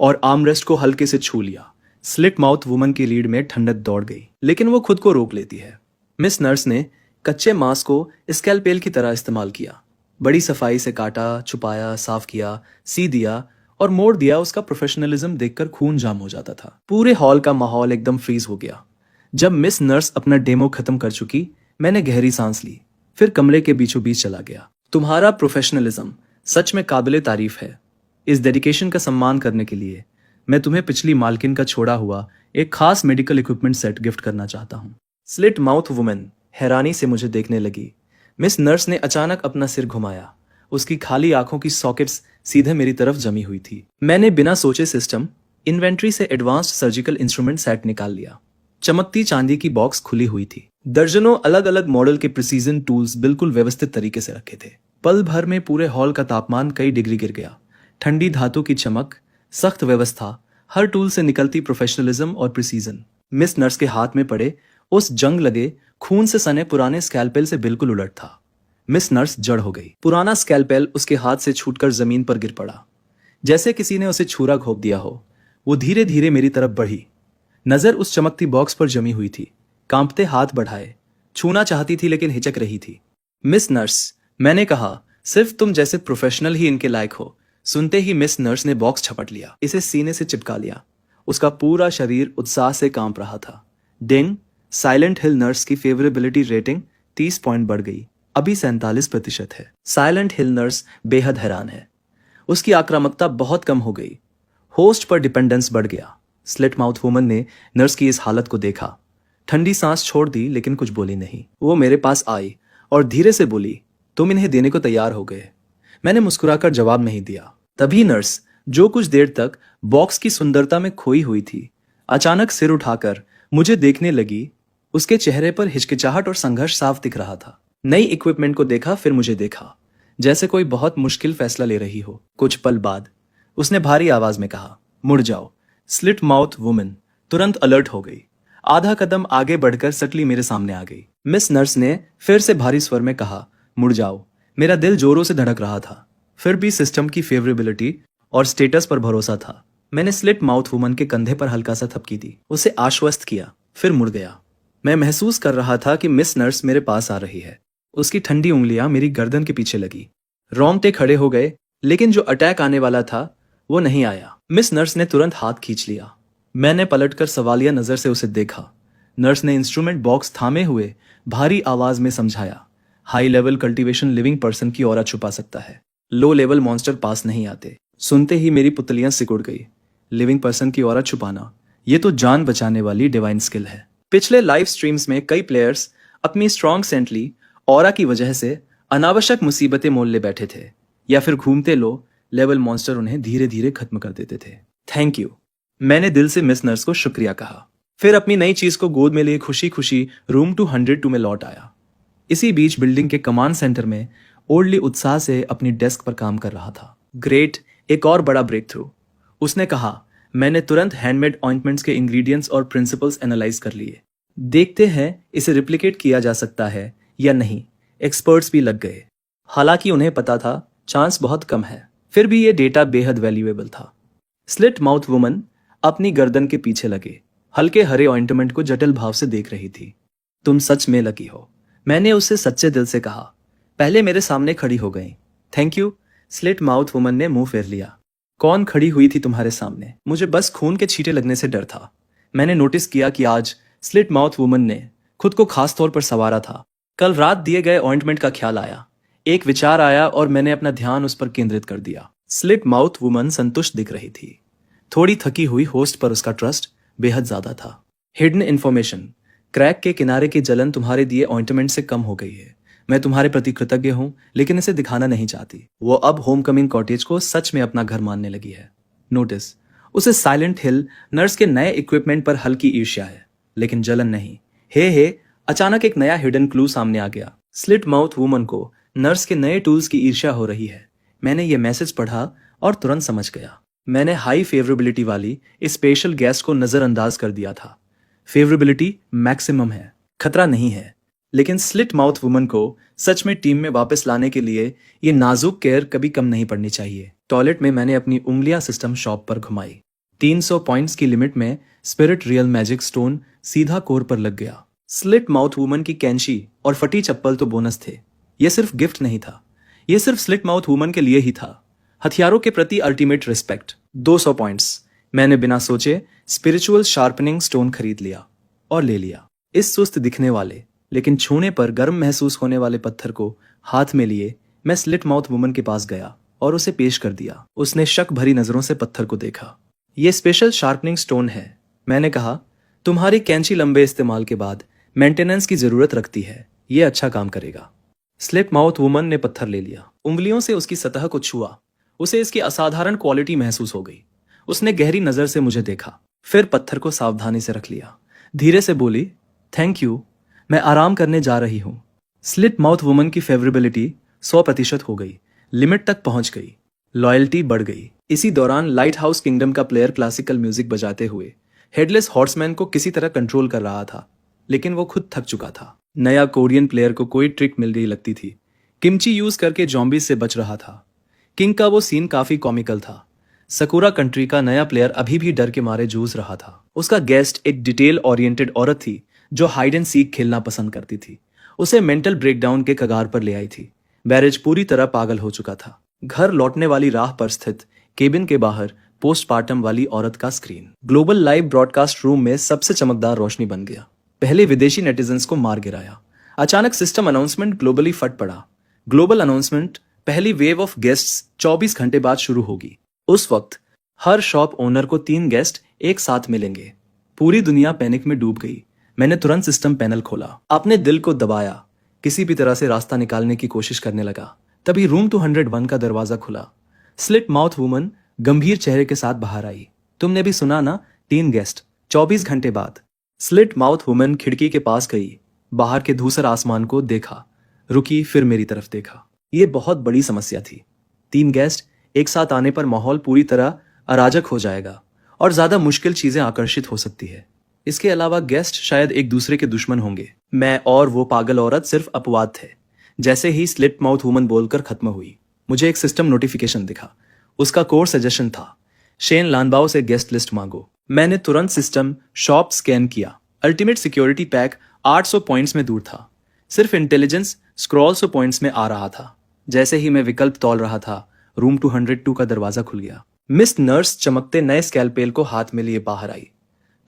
और आर्मरेस्ट को हल्के से छू लिया। स्लिट माउथ वुमन की रीढ़ में ठंडक दौड़ गई, लेकिन वो खुद को रोक लेती है। मिस नर्स ने कच्चे मांस को स्कैल्पेल की तरह इस्तेमाल किया। बड़ी सफाई से काटा, छुपाया, साफ किया, सी दिया और मोड़ दिया। उसका प्रोफेशनलिज्म देखकर खून जाम हो जाता था। पूरे हॉल का माहौल एकदम फ्रीज हो गया। जब मिस नर्स अपना डेमो खत्म कर चुकी, मैंने गहरी सांस ली, फिर कमरे के बीचों बीच चला गया। तुम्हारा प्रोफेशनलिज्म सच में काबिले तारीफ है। इस डेडिकेशन का सम्मान करने के लिए मैं तुम्हें पिछली मालकिन का छोड़ा हुआ एक खास मेडिकल इक्विपमेंट सेट गिफ्ट करना चाहता हूँ। स्लिट माउथ वुमन हैरानी से मुझे देखने लगी। मिस नर्स ने अचानक अपना सिर घुमाया। उसकी खाली आंखों की सॉकेट्स सीधे मेरी तरफ जमी हुई थी। मैंने बिना सोचे सिस्टम इन्वेंट्री से एडवांस्ड सर्जिकल इंस्ट्रूमेंट सेट निकाल लिया। चमकती चांदी की बॉक्स खुली हुई थी। दर्जनों अलग अलग मॉडल के प्रिसीजन टूल्स बिल्कुल व्यवस्थित तरीके से रखे थे। पल भर में पूरे हॉल का तापमान कई डिग्री गिर गया। ठंडी धातु की चमक, सख्त व्यवस्था, हर टूल से निकलती प्रोफेशनलिज्म और प्रिसीजन मिस नर्स के हाथ में पड़े उस जंग लगे खून से सने पुराने स्कैल्पेल से बिल्कुल उलट था। मिस नर्स जड़ हो गई। पुराना स्कैल्पेल उसके हाथ से छूटकर जमीन पर गिर पड़ा, जैसे किसी ने उसे छुरा घोंप दिया हो। वो धीरे धीरे मेरी तरफ बढ़ी। नजर उस चमकती बॉक्स पर जमी हुई थी। कांपते हाथ बढ़ाए, छूना चाहती थी लेकिन हिचक रही थी। मिस नर्स, मैंने कहा, सिर्फ तुम जैसे प्रोफेशनल ही इनके लायक हो। सुनते ही मिस नर्स ने बॉक्स झपट लिया, इसे सीने से चिपका लिया। उसका पूरा शरीर उत्साह से कांप रहा था। डिंग, साइलेंट हिल नर्स की फेवरेबिलिटी रेटिंग 30 पॉइंट बढ़ गई, अभी 47% है। साइलेंट हिल नर्स बेहद हैरान है। उसकी आक्रामकता बहुत कम हो गई। होस्ट पर डिपेंडेंस बढ़ गया। स्लिट माउथ वुमन ने नर्स की इस हालत को देखा, ठंडी सांस छोड़ दी लेकिन कुछ बोली नहीं। वो मेरे पास आई और धीरे से बोली, तुम इन्हें देने को तैयार हो गए। मैंने मुस्कुराकर जवाब नहीं दिया। तभी नर्स, जो कुछ देर तक बॉक्स की सुंदरता में खोई हुई थी, अचानक सिर उठाकर मुझे देखने लगी। उसके चेहरे पर हिचकिचाहट और संघर्ष साफ दिख रहा था। नई इक्विपमेंट को देखा, फिर मुझे देखा, जैसे कोई बहुत मुश्किल फैसला ले रही हो। कुछ पल बाद उसने भारी आवाज में कहा, मुड़ जाओ। स्लिट माउथ वुमन तुरंत अलर्ट हो गई। आधा कदम आगे बढ़कर सटली मेरे सामने आ गई। मिस नर्स ने फिर से भारी स्वर में कहा, मुड़ जाओ। मेरा दिल जोरों से धड़क रहा था, फिर भी सिस्टम की फेवरेबिलिटी और स्टेटस पर भरोसा था। मैंने स्लिट माउथ वुमन के कंधे पर हल्का सा थपकी दी, उसे आश्वस्त किया, फिर मुड़ गया। मैं महसूस कर रहा था कि मिस नर्स मेरे पास आ रही है। उसकी ठंडी उंगलियां मेरी गर्दन के पीछे लगी। रोंगटे खड़े हो गए, लेकिन जो अटैक आने वाला था वो नहीं आया। मिस नर्स ने तुरंत हाथ खींच लिया। मैंने पलटकर सवालिया नजर से उसे देखा। नर्स ने इंस्ट्रूमेंट बॉक्स थामे हुए भारी आवाज में समझाया, high level cultivation living person की ऑरा छुपा सकता है, लो लेवल मॉन्स्टर पास नहीं आते। सुनते ही मेरी पुतलियां सिकुड़ गई। लिविंग पर्सन की ऑरा छुपाना, ये तो जान बचाने वाली डिवाइन स्किल है। पिछले लाइव स्ट्रीम्स में कई प्लेयर्स अपनी स्ट्रॉन्ग सेंटली ऑरा की वजह से अनावश्यक मुसीबतें मोल ले बैठे थे, या फिर घूमते लो लेवल मॉन्स्टर उन्हें धीरे धीरे खत्म कर देते थे। थैंक यू, मैंने दिल से मिस नर्स को शुक्रिया कहा। फिर अपनी नई चीज को गोद में लिए खुशी खुशी रूम 202 में लौट आया। इसी बीच बिल्डिंग के कमांड सेंटर में ओल्डली उत्साह से अपनी डेस्क पर काम कर रहा था। ग्रेट, एक और बड़ा ब्रेक थ्रू, उसने कहा। मैंने तुरंत हैंडमेड ऑइंटमेंट्स के इंग्रेडिएंट्स और प्रिंसिपल्स एनालाइज कर लिए। देखते हैं इसे रिप्लिकेट किया जा सकता है या नहीं। एक्सपर्ट्स भी लग गए। हालांकि उन्हें पता था चांस बहुत कम है, फिर भी ये डेटा बेहद वैल्यूएबल था। स्लिट माउथ वुमन अपनी गर्दन के पीछे लगे हल्के हरे ऑइंटमेंट को जटिल भाव से देख रही थी। तुम सच में लकी हो, मैंने उससे सच्चे दिल से कहा। पहले मेरे सामने खड़ी हो गई। Thank you, slit mouth woman ने मुंह फेर लिया। कौन खड़ी हुई थी तुम्हारे सामने? मुझे बस खून के छींटे लगने से डर था। मैंने नोटिस किया कि आज स्लिट माउथ वुमन ने खुद को खास तौर पर संवारा था। कल रात दिए गए ऑइंटमेंट का ख्याल आया, एक विचार आया और मैंने अपना ध्यान उस पर केंद्रित कर दिया। स्लिट माउथ वुमन संतुष्ट दिख रही थी। थोड़ी थकी हुई होस्ट पर उसका ट्रस्ट बेहद ज्यादा था। हिडन इन्फॉर्मेशन, क्रैक के किनारे की जलन तुम्हारे दिए ऑइंटमेंट से कम हो गई है। मैं तुम्हारे प्रति कृतज्ञ हूं, लेकिन इसे दिखाना नहीं चाहती। वो अब होमकमिंग कॉटेज को सच में अपना घर मानने लगी है। नोटिस, उसे साइलेंट हिल नर्स के नए इक्विपमेंट पर हल्की ईर्ष्या है, लेकिन जलन नहीं। हे, अचानक एक नया हिडन क्लू सामने आ गया। स्लिट माउथ वुमन को नर्स के नए टूल्स की ईर्ष्या हो रही है। मैंने ये मैसेज पढ़ा और तुरंत समझ गया। मैंने हाई फेवरेबिलिटी वाली इस स्पेशल गैस को नजरअंदाज कर दिया था। फेवरेबिलिटी मैक्सिमम है, खतरा नहीं है, लेकिन स्लिट माउथ वुमन को सच में टीम में वापस लाने के लिए ये नाजुक केयर कभी कम नहीं पड़नी चाहिए। टॉयलेट में मैंने अपनी उंगलियां सिस्टम शॉप पर घुमाई। 300 पॉइंट्स की लिमिट में स्पिरिट रियल मैजिक स्टोन सीधा कोर पर लग गया। स्लिट माउथ वुमन की कैंची और फटी चप्पल तो बोनस थे। यह सिर्फ गिफ्ट नहीं था, यह सिर्फ स्लिट माउथ वुमन के लिए ही था। हथियारों के प्रति अल्टीमेट रिस्पेक्ट। 200 पॉइंट्स। मैंने बिना सोचे स्पिरिचुअल शार्पनिंग स्टोन खरीद लिया और ले लिया। इस सुस्त दिखने वाले लेकिन छूने पर गर्म महसूस होने वाले पत्थर को हाथ में लिए मैं स्लिट माउथ वुमन के पास गया और उसे पेश कर दिया। उसने शक भरी नजरों से पत्थर को देखा। यह स्पेशल शार्पनिंग स्टोन है, मैंने कहा। तुम्हारी कैंची लंबे इस्तेमाल के बाद मेंटेनेंस की जरूरत रखती है, यह अच्छा काम करेगा। स्लिट माउथ वुमन ने पत्थर ले लिया, उंगलियों से उसकी सतह को छुआ। उसे इसकी असाधारण क्वालिटी महसूस हो गई। उसने गहरी नजर से मुझे देखा, फिर पत्थर को सावधानी से रख लिया। धीरे से बोली, थैंक यू, मैं आराम करने जा रही हूं। स्लिट माउथ वुमन की फेवरेबिलिटी 100% हो गई, लिमिट तक पहुंच गई, लॉयल्टी बढ़ गई। इसी दौरान लाइट हाउस किंगडम का प्लेयर क्लासिकल म्यूजिक बजाते हुए हेडलेस हॉर्समैन को किसी तरह कंट्रोल कर रहा था, लेकिन वो खुद थक चुका था। नया कोरियन प्लेयर को कोई ट्रिक मिल रही लगती थी। किमची यूज करके जॉम्बी से बच रहा था। किंग का वो सीन काफी कॉमिकल था। सकुरा कंट्री का नया प्लेयर अभी भी डर के मारे जूझ रहा था। उसका गेस्ट एक डिटेल ओरिएंटेड औरत थी जो हाइड एंड सीक खेलना पसंद करती थी। उसे मेंटल ब्रेकडाउन के कगार पर ले आई थी। बैरेज पूरी तरह पागल हो चुका था। घर लौटने वाली राह पर स्थित केबिन के बाहर पोस्टमार्टम वाली औरत का screen global live broadcast room में सबसे चमकदार रोशनी बन गया। पहले विदेशी नेटिजन्स को मार गिराया। अचानक सिस्टम अनाउंसमेंट ग्लोबली फट पड़ा। ग्लोबल अनाउंसमेंट, पहली वेव ऑफ गेस्ट्स 24 घंटे बाद शुरू होगी। उस वक्त हर शॉप ओनर को 3 गेस्ट एक साथ मिलेंगे। पूरी दुनिया पैनिक में डूब गई। मैंने तुरंत सिस्टम पैनल खोला, अपने दिल को दबाया, किसी भी तरह से रास्ता निकालने की कोशिश करने लगा। तभी रूम 201 का दरवाजा खुला। स्लिट माउथ वुमन गंभीर चेहरे के साथ बाहर आई। तुमने भी सुना ना, 3 गेस्ट 24 घंटे बाद। स्लिट माउथ वुमन खिड़की के पास गई, बाहर के धूसर आसमान को देखा, रुकी, फिर मेरी तरफ देखा। ये बहुत बड़ी समस्या थी। 3 गेस्ट एक साथ आने पर माहौल पूरी तरह अराजक हो जाएगा और ज्यादा मुश्किल चीजें आकर्षित हो सकती है। इसके अलावा गेस्ट शायद एक दूसरे के दुश्मन होंगे। मैं और वो पागल औरत सिर्फ अपवाद थे। जैसे ही स्लिट माउथ वुमन बोलकर खत्म हुई, मुझे एक सिस्टम नोटिफिकेशन दिखा। उसका कोर सजेशन था, शेन लानबाओ से गेस्ट लिस्ट मांगो। मैंने तुरंत सिस्टम शॉप स्कैन किया। अल्टीमेट सिक्योरिटी पैक 800 पॉइंट्स में दूर था। सिर्फ इंटेलिजेंस स्क्रॉल 100 पॉइंट्स में आ रहा था। जैसे ही मैं विकल्प तौल रहा था, रूम 202 का दरवाजा खुल गया। मिस नर्स चमकते नए स्कैलपेल को हाथ में लिए बाहर आई।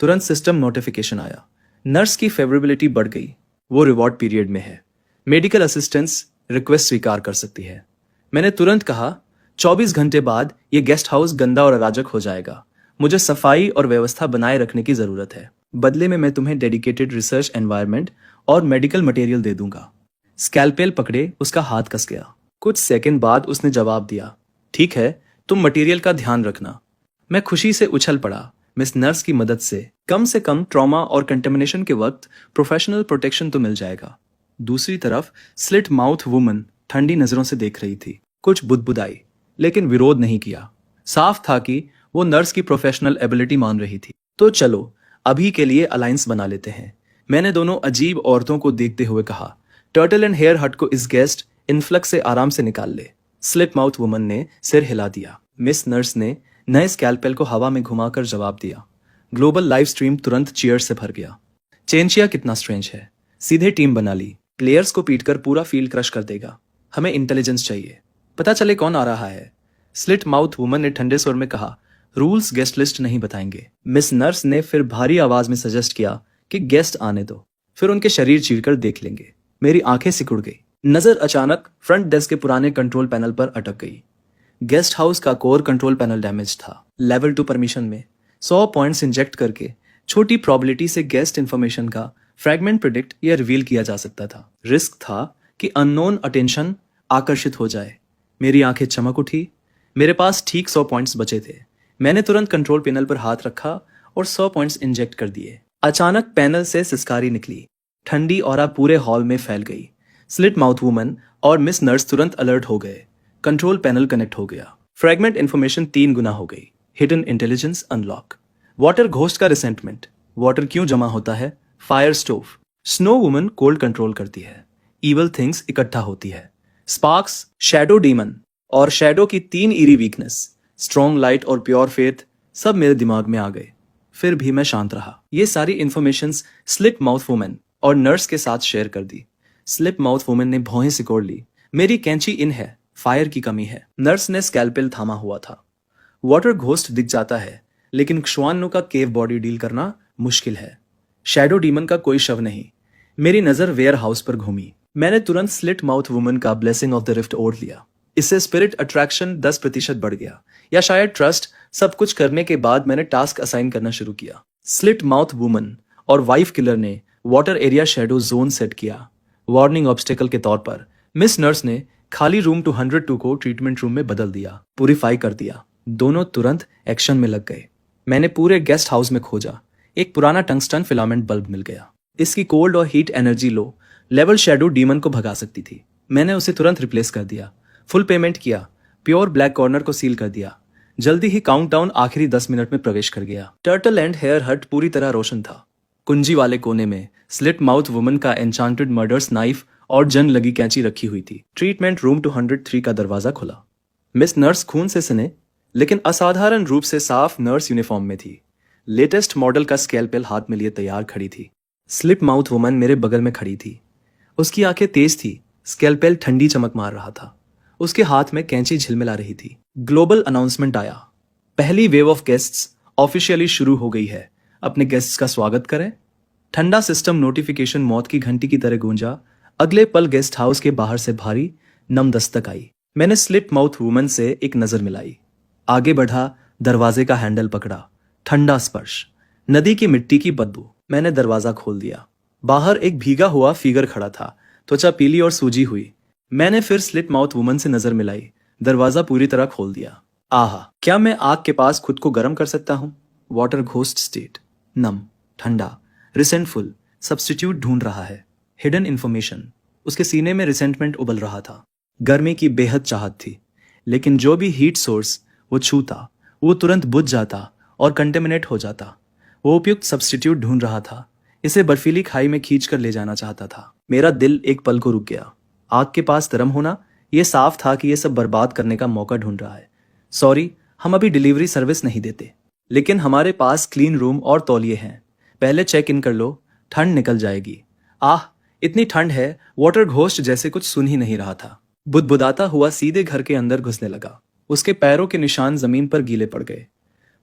तुरंत सिस्टम नोटिफिकेशन आया। नर्स की फेवरेबिलिटी बढ़ गई। वो रिवॉर्ड पीरियड में है। मेडिकल असिस्टेंस रिक्वेस्ट स्वीकार कर सकती है। मैंने तुरंत कहा, 24 घंटे बाद ये गेस्ट हाउस गंदा और अराजक हो जाएगा। मुझे सफाई और व्यवस्था बनाए रखने की जरूरत है। बदले में मैं तुम्हें डेडिकेटेड रिसर्च एनवायरनमेंट और मेडिकल मटेरियल दे दूंगा। स्कैलपेल पकड़े उसका हाथ कस गया। कुछ सेकंड बाद उसने जवाब दिया, ठीक है, तुम मटेरियल का ध्यान रखना। मैं खुशी से उछल पड़ा। मिस नर्स की मदद से कम ट्रॉमा और कंटेमिनेशन के वक्त प्रोफेशनल प्रोटेक्शन तो मिल जाएगा। दूसरी तरफ स्लिट माउथ वुमन ठंडी नजरों से देख रही थी। कुछ बुदबुदाई, लेकिन विरोध नहीं किया। साफ था कि वो नर्स की प्रोफेशनल एबिलिटी मान रही थी। तो चलो अभी के लिए अलायंस बना लेते हैं, मैंने दोनों अजीब औरतों को देखते हुए कहा। टर्टल एंड हेयर हट को इस गेस्ट इन्फ्लक्स से आराम से निकाल ले। स्लिट माउथ वुमन ने सिर हिला दिया। मिस नर्स ने नए स्कैलपेल को हवा में घुमाकर जवाब दिया। ग्लोबल लाइव स्ट्रीम तुरंत चीयर्स से भर गया। चेंचिया कितना स्ट्रेंज है। सीधे टीम बना ली। प्लेयर्स को पीटकर पूरा फील्ड क्रश कर देगा। हमें इंटेलिजेंस चाहिए, पता चले कौन आ रहा है। स्लिट माउथ वुमन ने ठंडे स्वर में कहा, रूल्स गेस्ट लिस्ट नहीं बताएंगे। मिस नर्स ने फिर भारी आवाज में सजेस्ट किया कि गेस्ट आने दो, फिर उनके शरीर चीरकर देख लेंगे। मेरी आंखें सिकुड़ गई। नजर अचानक फ्रंट डेस्क के पुराने कंट्रोल पैनल पर अटक गई। गेस्ट हाउस का कोर कंट्रोल पैनल डैमेज था। लेवल 2 परमिशन में 100 पॉइंट्स इंजेक्ट करके छोटी प्रोबेबिलिटी से गेस्ट इंफॉर्मेशन का फ्रैगमेंट प्रिडिक्ट या रिवील किया जा सकता था। रिस्क था कि अननोन अटेंशन आकर्षित हो जाए। मेरी आंखें चमक उठी। मेरे पास ठीक 100 पॉइंट्स बचे थे। मैंने तुरंत कंट्रोल पैनल पर हाथ रखा और 100 पॉइंट्स इंजेक्ट कर दिए। अचानक पैनल से सिसकारी निकली। ठंडी ऑरा पूरे हॉल में फैल गई। स्लिट माउथ वुमन और मिस नर्स तुरंत अलर्ट हो गए। कंट्रोल पैनल कनेक्ट हो गया। फ्रैगमेंट इंफॉर्मेशन 3 गुना हो गई। Hidden intelligence unlock. Water ghost का रिसेंटमेंट। वाटर क्यों जमा होता है? Fire stove. Snow woman cold control करती है। इवल थिंग्स इकट्ठा होती है। स्पार्क्स, शैडो डीमन और शैडो की 3 ईरी वीकनेस, स्ट्रॉन्ग लाइट और प्योर फेथ सब मेरे दिमाग में आ गए। फिर भी मैं शांत रहा। ये सारी इंफॉर्मेशंस स्लिट माउथ वुमन और नर्स के साथ शेयर कर दी। स्लिट माउथ वुमन ने भौहें सिकोड़ ली। मेरी कैंची इन है, फायर की कमी है। नर्स ने स्कैलपेल थामा हुआ था। वाटर घोस्ट दिख जाता है, लेकिन क्षुआन्नु का केव बॉडी डील करना मुश्किल है। शैडो डीमन का कोई शव नहीं। मेरी नजर वेयर हाउस पर घूमी। मैंने तुरंत स्लिट माउथ वुमन का ब्लेसिंग ऑफ द रिफ्ट ओढ़ लिया। इससे स्पिरिट अट्रैक्शन 10% बढ़ गया, या शायद ट्रस्ट। सब कुछ करने के बाद मैंने टास्क असाइन करना शुरू किया। स्लिट माउथ वुमन और वाइफ किलर ने water area shadow zone set किया। वार्निंग ऑब्स्टेकल के तौर पर मिस नर्स ने खाली रूम 202 को ट्रीटमेंट रूम में बदल दिया, प्यूरिफाई कर दिया। दोनों तुरंत एक्शन में लग गए। मैंने पूरे गेस्ट हाउस में खोजा। एक पुराना टंगस्टन फिलामेंट बल्ब मिल गया। इसकी कोल्ड और heat energy low level shadow demon को भगा सकती थी। मैंने उसे तुरंत रिप्लेस कर दिया। फुल पेमेंट किया। प्योर ब्लैक कॉर्नर को सील कर दिया। जल्दी ही काउंटडाउन आखिरी 10 मिनट में प्रवेश कर गया। टर्टल एंड हेयर हट पूरी तरह रोशन था। कुंजी वाले कोने में स्लिट माउथ वुमन का एन्चांटेड मर्डर्स नाइफ और जंग लगी कैंची रखी हुई थी। ट्रीटमेंट रूम 203 का दरवाजा खुला। मिस नर्स खून से सने लेकिन असाधारण रूप से साफ नर्स यूनिफॉर्म में थी। लेटेस्ट मॉडल का स्कैलपेल हाथ में लिए तैयार खड़ी थी। स्लिट माउथ वुमन मेरे बगल में खड़ी थी। उसकी आंखें तेज थी। स्कैलपेल ठंडी चमक मार रहा था। उसके हाथ में कैंची झिलमिला रही थी। ग्लोबल अनाउंसमेंट आया। पहली वेव ऑफ गेस्ट्स ऑफिशियली शुरू हो गई है। अपने गेस्ट्स का स्वागत करें। ठंडा सिस्टम नोटिफिकेशन मौत की घंटी की तरह गूंजा। अगले पल गेस्ट हाउस के बाहर से भारी नम दस्तक आई। मैंने स्लिट माउथ वुमन से एक नजर मिलाई, आगे बढ़ा, दरवाजे का हैंडल पकड़ा, ठंडा स्पर्श, नदी की मिट्टी की बदबू। मैंने दरवाजा खोल दिया। बाहर एक भीगा हुआ फिगर खड़ा था, त्वचा पीली और सूजी हुई। मैंने फिर स्लिट माउथ वुमन से नजर मिलाई, दरवाजा पूरी तरह खोल दिया। आहा, क्या मैं आग के पास खुद को गर्म कर सकता हूँ? वाटर घोस्ट स्टेट, नम, ठंडा, रिसेंटफुल, सब्स्टिट्यूट ढूंढ रहा है, हिडन इंफॉर्मेशन। उसके सीने में रिसेंटमेंट उबल रहा था, गर्मी की बेहद चाहत थी, लेकिन जो भी हीट सोर्स वो छूता वो तुरंत बुझ जाता और कंटेमिनेट हो जाता। वो उपयुक्त सब्स्टिट्यूट ढूंढ रहा था, इसे बर्फीली खाई में खींच कर ले जाना चाहता था। मेरा दिल एक पल को रुक गया। आग के पास गर्म होना, यह साफ था कि यह सब बर्बाद करने का मौका ढूंढ रहा है। सॉरी, हम अभी डिलीवरी सर्विस नहीं देते, लेकिन हमारे पास क्लीन रूम और तौलिए हैं। पहले चेक इन कर लो, ठंड निकल जाएगी। आह, इतनी ठंड है, वाटर घोस्ट जैसे कुछ सुन ही नहीं रहा था। बुदबुदाता हुआ सीधे घर के अंदर घुसने लगा। उसके पैरों के निशान जमीन पर गीले पड़ गए।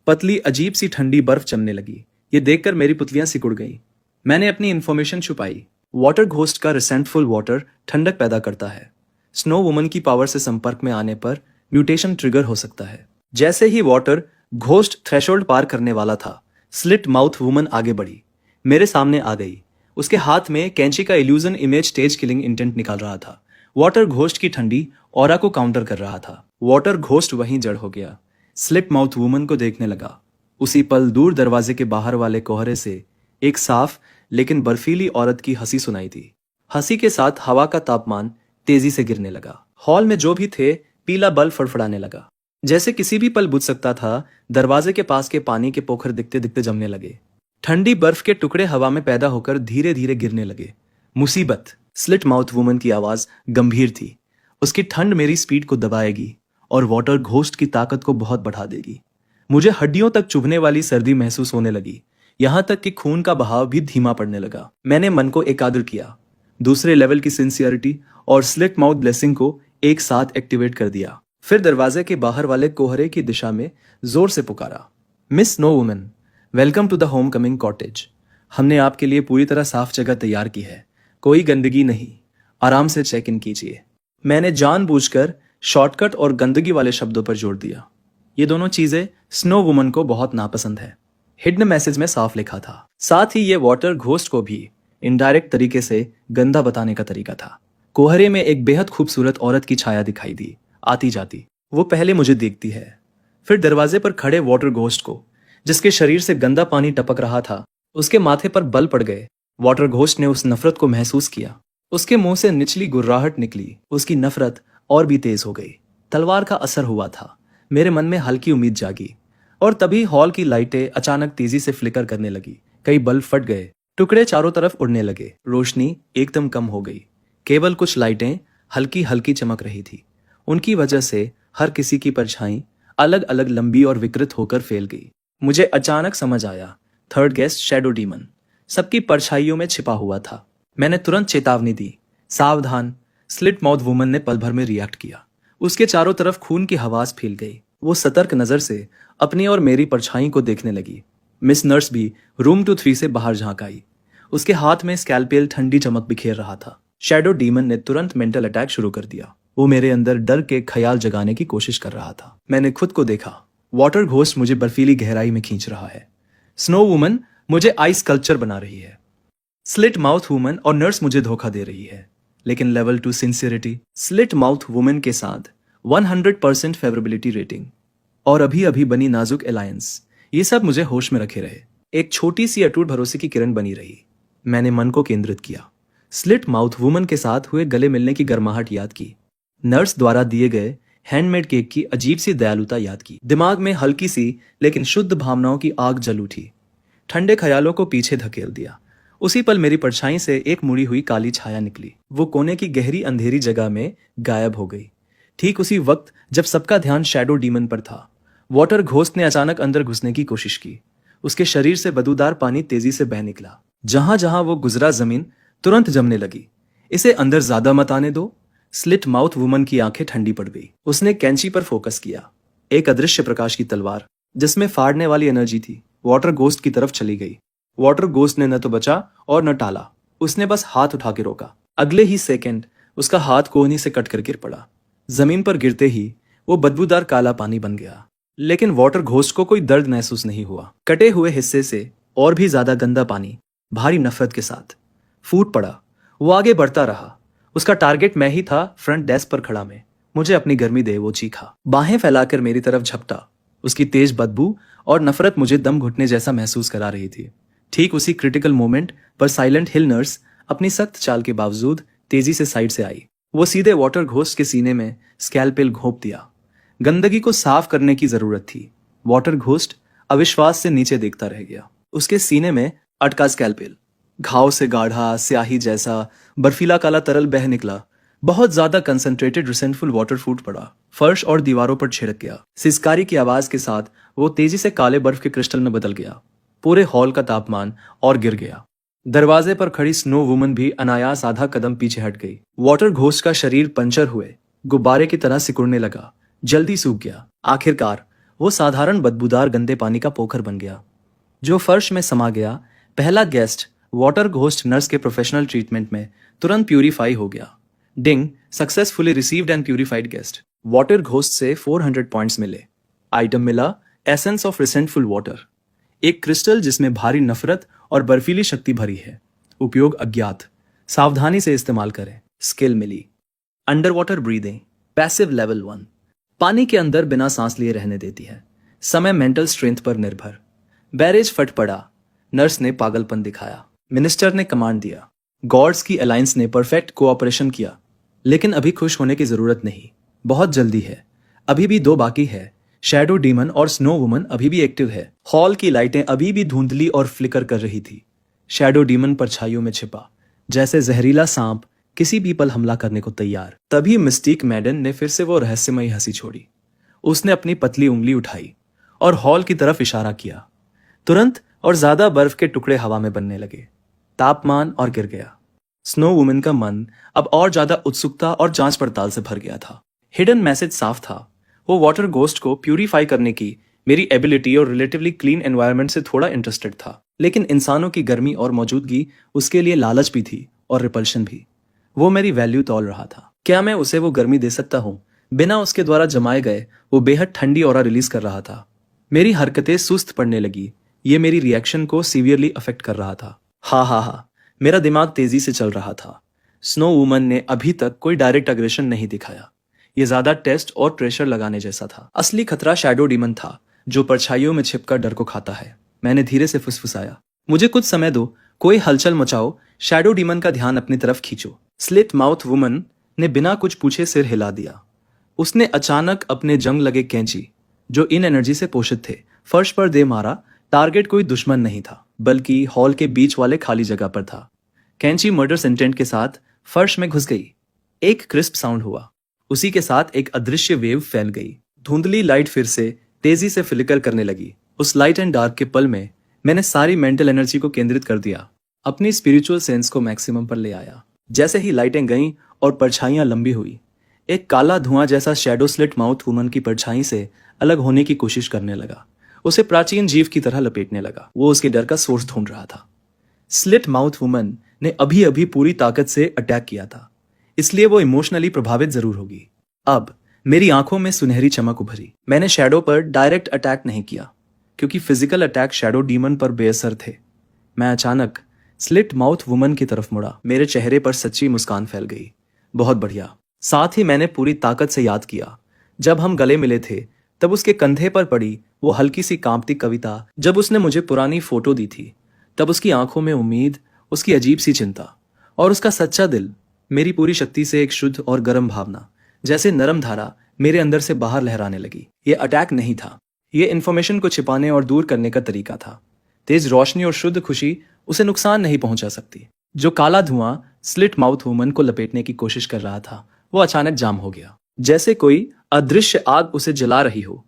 पतली अजीब सी ठंडी बर्फ जमने लगी। ये देखकर मेरी पुतलियां सिकुड़ गई। मैंने अपनी इंफॉर्मेशन छुपाई। वाटर घोस्ट का रिसेंटफुल वाटर ठंडक पैदा करता है। स्नो वुमन की पावर से संपर्क में आने पर म्यूटेशन ट्रिगर हो सकता है। जैसे ही वाटर घोस्ट थ्रेशोल्ड पार करने वाला था, स्लिट माउथ वुमन आगे बढ़ी, मेरे सामने आ गई। उसके हाथ में कैंची का illusion image stage killing intent निकाल रहा था। वाटर घोस्ट की ठंडी ऑरा को काउंटर कर रहा था। वाटर घोस्ट वहीं जड़ हो गया। स्लिट माउथ वुमन को देखने लगा। उसी पल दूर दरवाजे के बाहर वाले कोहरे से एक साफ लेकिन बर्फीली औरत की हंसी सुनाई थी। हंसी के साथ हवा का तापमान तेजी से गिरने लगा। हॉल में जो भी थे, पीला बल्ब फड़फड़ाने लगा। जैसे किसी भी पल बुझ सकता था। दरवाजे के पास के पानी के पोखर दिखते दिखते जमने लगे। ठंडी बर्फ के टुकड़े हवा में पैदा होकर धीरे धीरे गिरने लगे। मुसीबत। स्लिट माउथ वुमन की आवाज गंभीर थी। उसकी ठंड मेरी स्पीड को दबाएगी और वाटर घोस्ट की ताकत को बहुत बढ़ा देगी। मुझे हड्डियों तक चुभने वाली सर्दी महसूस होने लगी, यहां तक कि खून का बहाव भी धीमा पड़ने लगा। मैंने मन को एकाग्र किया, दूसरे लेवल की सिंसियरिटी और स्लिट माउथ ब्लेसिंग को एक साथ एक्टिवेट कर दिया। फिर दरवाजे के बाहर वाले कोहरे की दिशा में जोर से पुकारा, miss snow woman, welcome to the homecoming cottage. हमने आपके लिए पूरी तरह साफ जगह तैयार की है, कोई गंदगी नहीं, आराम से चेक इन कीजिए। मैंने जानबूझकर शॉर्टकट और गंदगी वाले शब्दों पर जोर दिया। ये दोनों चीजें स्नो वुमन को बहुत नापसंद है। हिडन मैसेज में साफ लिखा था। साथ ही ये वाटर घोस्ट को भी इनडायरेक्ट तरीके से गंदा बताने का तरीका था। कोहरे में एक बेहद खूबसूरत औरत की छाया दिखाई दी, आती जाती। वो पहले मुझे देखती है, फिर दरवाजे पर खड़े वाटर घोस्ट को, जिसके शरीर से गंदा पानी टपक रहा था। उसके माथे पर बल पड़ गए। वाटर घोस्ट ने उस नफरत को महसूस किया। उसके मुंह से निचली गुर्राहट निकली। उसकी नफरत और भी तेज हो गई। तलवार का असर हुआ था। मेरे मन में हल्की उम्मीद जागी। और तभी हॉल की लाइटें अचानक तेजी से फ्लिकर करने लगी। कई बल्ब फट गए, टुकड़े चारों तरफ उड़ने लगे। रोशनी एकदम कम हो गई। केवल कुछ लाइटें हल्की हल्की चमक रही थी। उनकी वजह से हर किसी की परछाई अलग अलग लंबी और विकृत होकर फैल गई। मुझे अचानक समझ आया, थर्ड गेस्ट शैडो डीमन सबकी परछाइयों में छिपा हुआ था। मैंने तुरंत चेतावनी दी, सावधान। स्लिट माउथ वुमन ने पल भर में रिएक्ट किया। उसके चारों तरफ खून की हवास फैल गई। वो सतर्क नजर से अपनी और मेरी परछाई को देखने लगी। मिस नर्स भी रूम 2-3 से बाहर झांक आई। उसके हाथ में स्कैल्पेल ठंडी चमक बिखेर रहा था। शैडो डीमन ने तुरंत मेंटल अटैक शुरू कर दिया। वो मेरे अंदर डर के ख्याल जगाने की कोशिश कर रहा था। मैंने खुद को देखा, वाटर घोस्ट मुझे बर्फीली गहराई में खींच रहा है। स्नो वुमन मुझे आइस कल्चर बना रही है। स्लिट माउथ वुमन और नर्स मुझे धोखा दे रही है। लेकिन level 2 sincerity, slit mouth woman के साथ 100% फेवरेबिलिटी रेटिंग और अभी अभी बनी नाजुक अलायंस, ये सब मुझे होश में रखे रहे। एक छोटी सी अटूट भरोसे की किरण बनी रही। मैंने मन को केंद्रित किया। स्लिट माउथ वुमन के साथ हुए गले मिलने की गर्माहट याद की। नर्स द्वारा दिए गए हैंडमेड केक की अजीब सी दयालुता याद की। दिमाग में हल्की सी लेकिन शुद्ध भावनाओं की आग जल उठी। ठंडे ख्यालों को पीछे धकेल दिया। उसी पल मेरी परछाई से एक मुड़ी हुई काली छाया निकली। वो कोने की गहरी अंधेरी जगह में गायब हो गई। ठीक उसी वक्त जब सबका ध्यान शैडो डीमन पर था, वाटर घोस्ट ने अचानक अंदर घुसने की कोशिश की। उसके शरीर से बदबूदार पानी तेजी से बह निकला। जहां जहां वो गुजरा जमीन तुरंत जमने लगी। इसे अंदर ज्यादा मत आने दो। स्लिट माउथ वुमन की आंखें ठंडी पड़ गई। उसने कैंची पर फोकस किया। एक अदृश्य प्रकाश की तलवार जिसमें फाड़ने वाली एनर्जी थी, वाटर घोस्ट की तरफ चली गई। वाटर घोस्ट ने न तो बचा और न टाला। उसने बस हाथ उठा के रोका। अगले ही सेकंड उसका हाथ कोहनी से कट कर गिर पड़ा। जमीन पर गिरते ही वो बदबूदार काला पानी बन गया। लेकिन वाटर घोस्ट को कोई दर्द महसूस नहीं हुआ। कटे हुए हिस्से से और भी ज्यादा गंदा पानी भारी नफरत के साथ फूट पड़ा। वो आगे बढ़ता रहा। उसका टारगेट मैं ही था, फ्रंट डेस्क पर खड़ा मैं। मुझे अपनी गर्मी दे, वो चीखा। बाहें फैलाकर मेरी तरफ झपटा। उसकी तेज बदबू और नफरत मुझे दम घुटने जैसा महसूस करा रही थी। ठीक उसी क्रिटिकल मोमेंट पर साइलेंट हिल नर्स अपनी सख्त चाल के बावजूद तेजी से साइड से आई। वो सीधे वाटर घोस्ट के सीने में स्कैल्पेल घोंप दिया। गंदगी को साफ करने की जरूरत थी। वाटर घोस्ट अविश्वास से नीचे देखता रह गया। उसके सीने में अटका स्कैल्पेल घाव से गाढ़ा स्याही जैसा बर्फीला काला तरल बह निकला। बहुत ज्यादा कंसंट्रेटेड रिसेंटफुल वाटर फूट पड़ा। फर्श और दीवारों पर छिड़क गया। सिसकारी की आवाज के साथ वो तेजी से काले बर्फ के क्रिस्टल में बदल गया। पूरे हॉल का तापमान और गिर गया। दरवाजे पर खड़ी स्नो वुमन भी अनायास आधा कदम पीछे हट गई। वाटर घोस्ट का शरीर पंचर हुए गुब्बारे की तरह सिकुड़ने लगा। जल्दी सूख गया। आखिरकार वो साधारण बदबूदार गंदे पानी का पोखर बन गया जो फर्श में समा गया। पहला गेस्ट वाटर घोस्ट नर्स के प्रोफेशनल ट्रीटमेंट में तुरंत प्यूरिफाई हो गया। Ding, successfully received and purified guest. Water ghost से 400 पॉइंट्स मिले। आइटम मिला एसेंस ऑफ रिसेंटफुल वाटर, एक क्रिस्टल जिसमें भारी नफरत और बर्फीली शक्ति भरी है। उपयोग अज्ञात, सावधानी से इस्तेमाल करें। स्किल मिली underwater breathing, passive level 1, पानी के अंदर बिना सांस लिए रहने देती है। समय मेंटल स्ट्रेंथ पर निर्भर। बैरेज फट पड़ा। नर्स ने पागलपन दिखाया। मिनिस्टर ने कमांड दिया। गॉड्स की अलायंस ने परफेक्ट कोऑपरेशन किया। लेकिन अभी खुश होने की जरूरत नहीं, बहुत जल्दी है। अभी भी 2 बाकी है। शैडो डीमन और स्नो वुमन अभी भी एक्टिव है। हॉल की लाइटें अभी भी धुंधली और फ्लिकर कर रही थी। शैडो डीमन परछाइयों में छिपा, जैसे जहरीला सांप किसी भी पल हमला करने को तैयार। तभी मिस्टिक मैडन ने फिर से वो रहस्यमयी हंसी छोड़ी। उसने अपनी पतली उंगली उठाई और हॉल की तरफ इशारा किया। तुरंत और ज्यादा बर्फ के टुकड़े हवा में बनने लगे। तापमान और गिर गया। स्नो वुमन का मन अब और ज्यादा उत्सुकता और जांच पड़ताल से भर गया था। हिडन मैसेज साफ था। वो वाटर घोस्ट को प्यूरिफाई करने की मेरी एबिलिटी और रिलेटिवली क्लीन एनवायरनमेंट से थोड़ा इंटरेस्टेड था। लेकिन इंसानों की गर्मी और मौजूदगी उसके लिए लालच भी थी और रिपल्शन भी। वो मेरी वैल्यू तौल रहा था। क्या मैं उसे वो गर्मी दे सकता हूँ? बिना उसके द्वारा जमाए गए वो बेहद ठंडी ऑरा रिलीज कर रहा था। मेरी हरकतें सुस्त पड़ने लगी। ये मेरी रिएक्शन को सीवियरली अफेक्ट कर रहा था। हा, मेरा दिमाग तेजी से चल रहा था। स्नो वुमन ने अभी तक कोई डायरेक्ट अग्रेशन नहीं दिखाया। ये ज्यादा टेस्ट और प्रेशर लगाने जैसा था। असली खतरा शैडो डीमन था, जो परछाइयों में छिपकर डर को खाता है। मैंने धीरे से फुसफुसाया, मुझे कुछ समय दो, कोई हलचल मचाओ, शैडो डीमन का ध्यान अपनी तरफ खींचो। स्लिट माउथ वुमन ने बिना कुछ पूछे सिर हिला दिया। उसने अचानक अपने जंग लगे कैंची, जो इन एनर्जी से पोषित थे, फर्श पर दे मारा। टारगेट कोई दुश्मन नहीं था, बल्कि हॉल के बीच वाले खाली जगह पर था। कैंची मर्डर सेंटेंट के साथ फर्श में घुस गई। एक क्रिस्प साउंड हुआ। उसी के साथ एक अदृश्य वेव फैल गई। धुंधली लाइट फिर से तेजी से फ्लिकर करने लगी। उस लाइट एंड डार्क के पल में मैंने सारी मेंटल एनर्जी को केंद्रित कर दिया, अपनी स्पिरिचुअल सेंस को मैक्सिमम पर ले आया। जैसे ही लाइटें गईं और परछाइयां लंबी हुई, एक काला धुआं जैसा शैडो स्लिट माउथ वुमन की परछाई से अलग होने की कोशिश करने लगा। उसे प्राचीन जीव की तरह लपेटने लगा। वो उसके डर का सोर्स ढूंढ रहा था। स्लिट माउथ वुमन ने अभी अभी पूरी ताकत से अटैक किया था, इसलिए वो इमोशनली प्रभावित जरूर होगी। अब मेरी आंखों में सुनहरी चमक उभरी। मैंने शैडो पर डायरेक्ट अटैक नहीं किया, क्योंकि फिजिकल अटैक शैडो डीमन पर बेअसर थे। मैं अचानक स्लिट माउथ वुमन की तरफ मुड़ा। मेरे चेहरे पर सच्ची मुस्कान फैल गई। बहुत बढ़िया। साथ ही मैंने पूरी ताकत से याद किया, जब हम गले मिले थे तब उसके कंधे पर पड़ी वो हल्की सी कांपती कविता, जब उसने मुझे पुरानी फोटो दी थी, तब उसकी आंखों में उम्मीद, उसकी अजीब सी चिंता और उसका सच्चा दिल। मेरी पूरी शक्ति से एक शुद्ध और गर्म भावना, जैसे नरम धारा, मेरे अंदर से बाहर लहराने लगी। ये अटैक नहीं था, ये इन्फॉर्मेशन को छिपाने और दूर करने का तरीका था। तेज रोशनी और शुद्ध खुशी उसे नुकसान नहीं पहुंचा सकती। जो काला धुआं स्लिट माउथ वुमन को लपेटने की कोशिश कर रहा था, वो अचानक जाम हो गया, जैसे कोई अदृश्य आग उसे जला रही हो।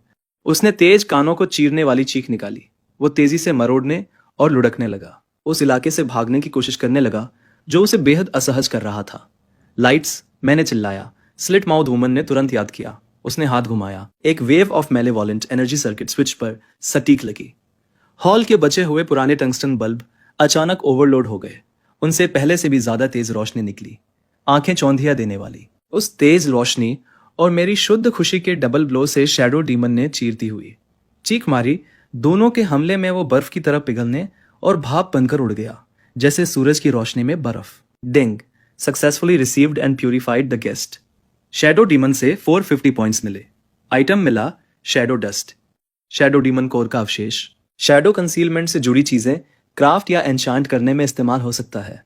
उसने तेज कानों को चीरने वाली चीख निकाली। वो तेजी से मरोड़ने और लुढ़कने लगा। उस इलाके से भागने की कोशिश करने लगा जो उसे बेहद असहज कर रहा था। लाइट्स, मैंने चिल्लाया। स्लिट माउथ वुमन ने तुरंत याद किया। उसने हाथ घुमाया। एक wave of malevolent energy circuit switch पर सटीक लगी। हॉल के बचे हुए पुराने टंगस्टन बल्ब अचानक ओवरलोड हो गए। उनसे पहले से भी ज्यादा तेज रोशनी निकली, आंखें चौंधिया देने वाली। उस तेज रोशनी और मेरी शुद्ध खुशी के डबल ब्लो से शैडो डीमन ने चीरती हुई चीख मारी। दोनों के हमले में वो बर्फ की तरह पिघलने और भाप बनकर उड़ गया, जैसे सूरज की रोशनी में बर्फ। Ding, successfully received and purified the guest. Shadow demon से 450 पॉइंट्स मिले। आइटम मिला shadow dust, shadow demon core का अवशेष। शैडो कंसीलमेंट से जुड़ी चीजें क्राफ्ट या एन्चांट करने में इस्तेमाल हो सकता है।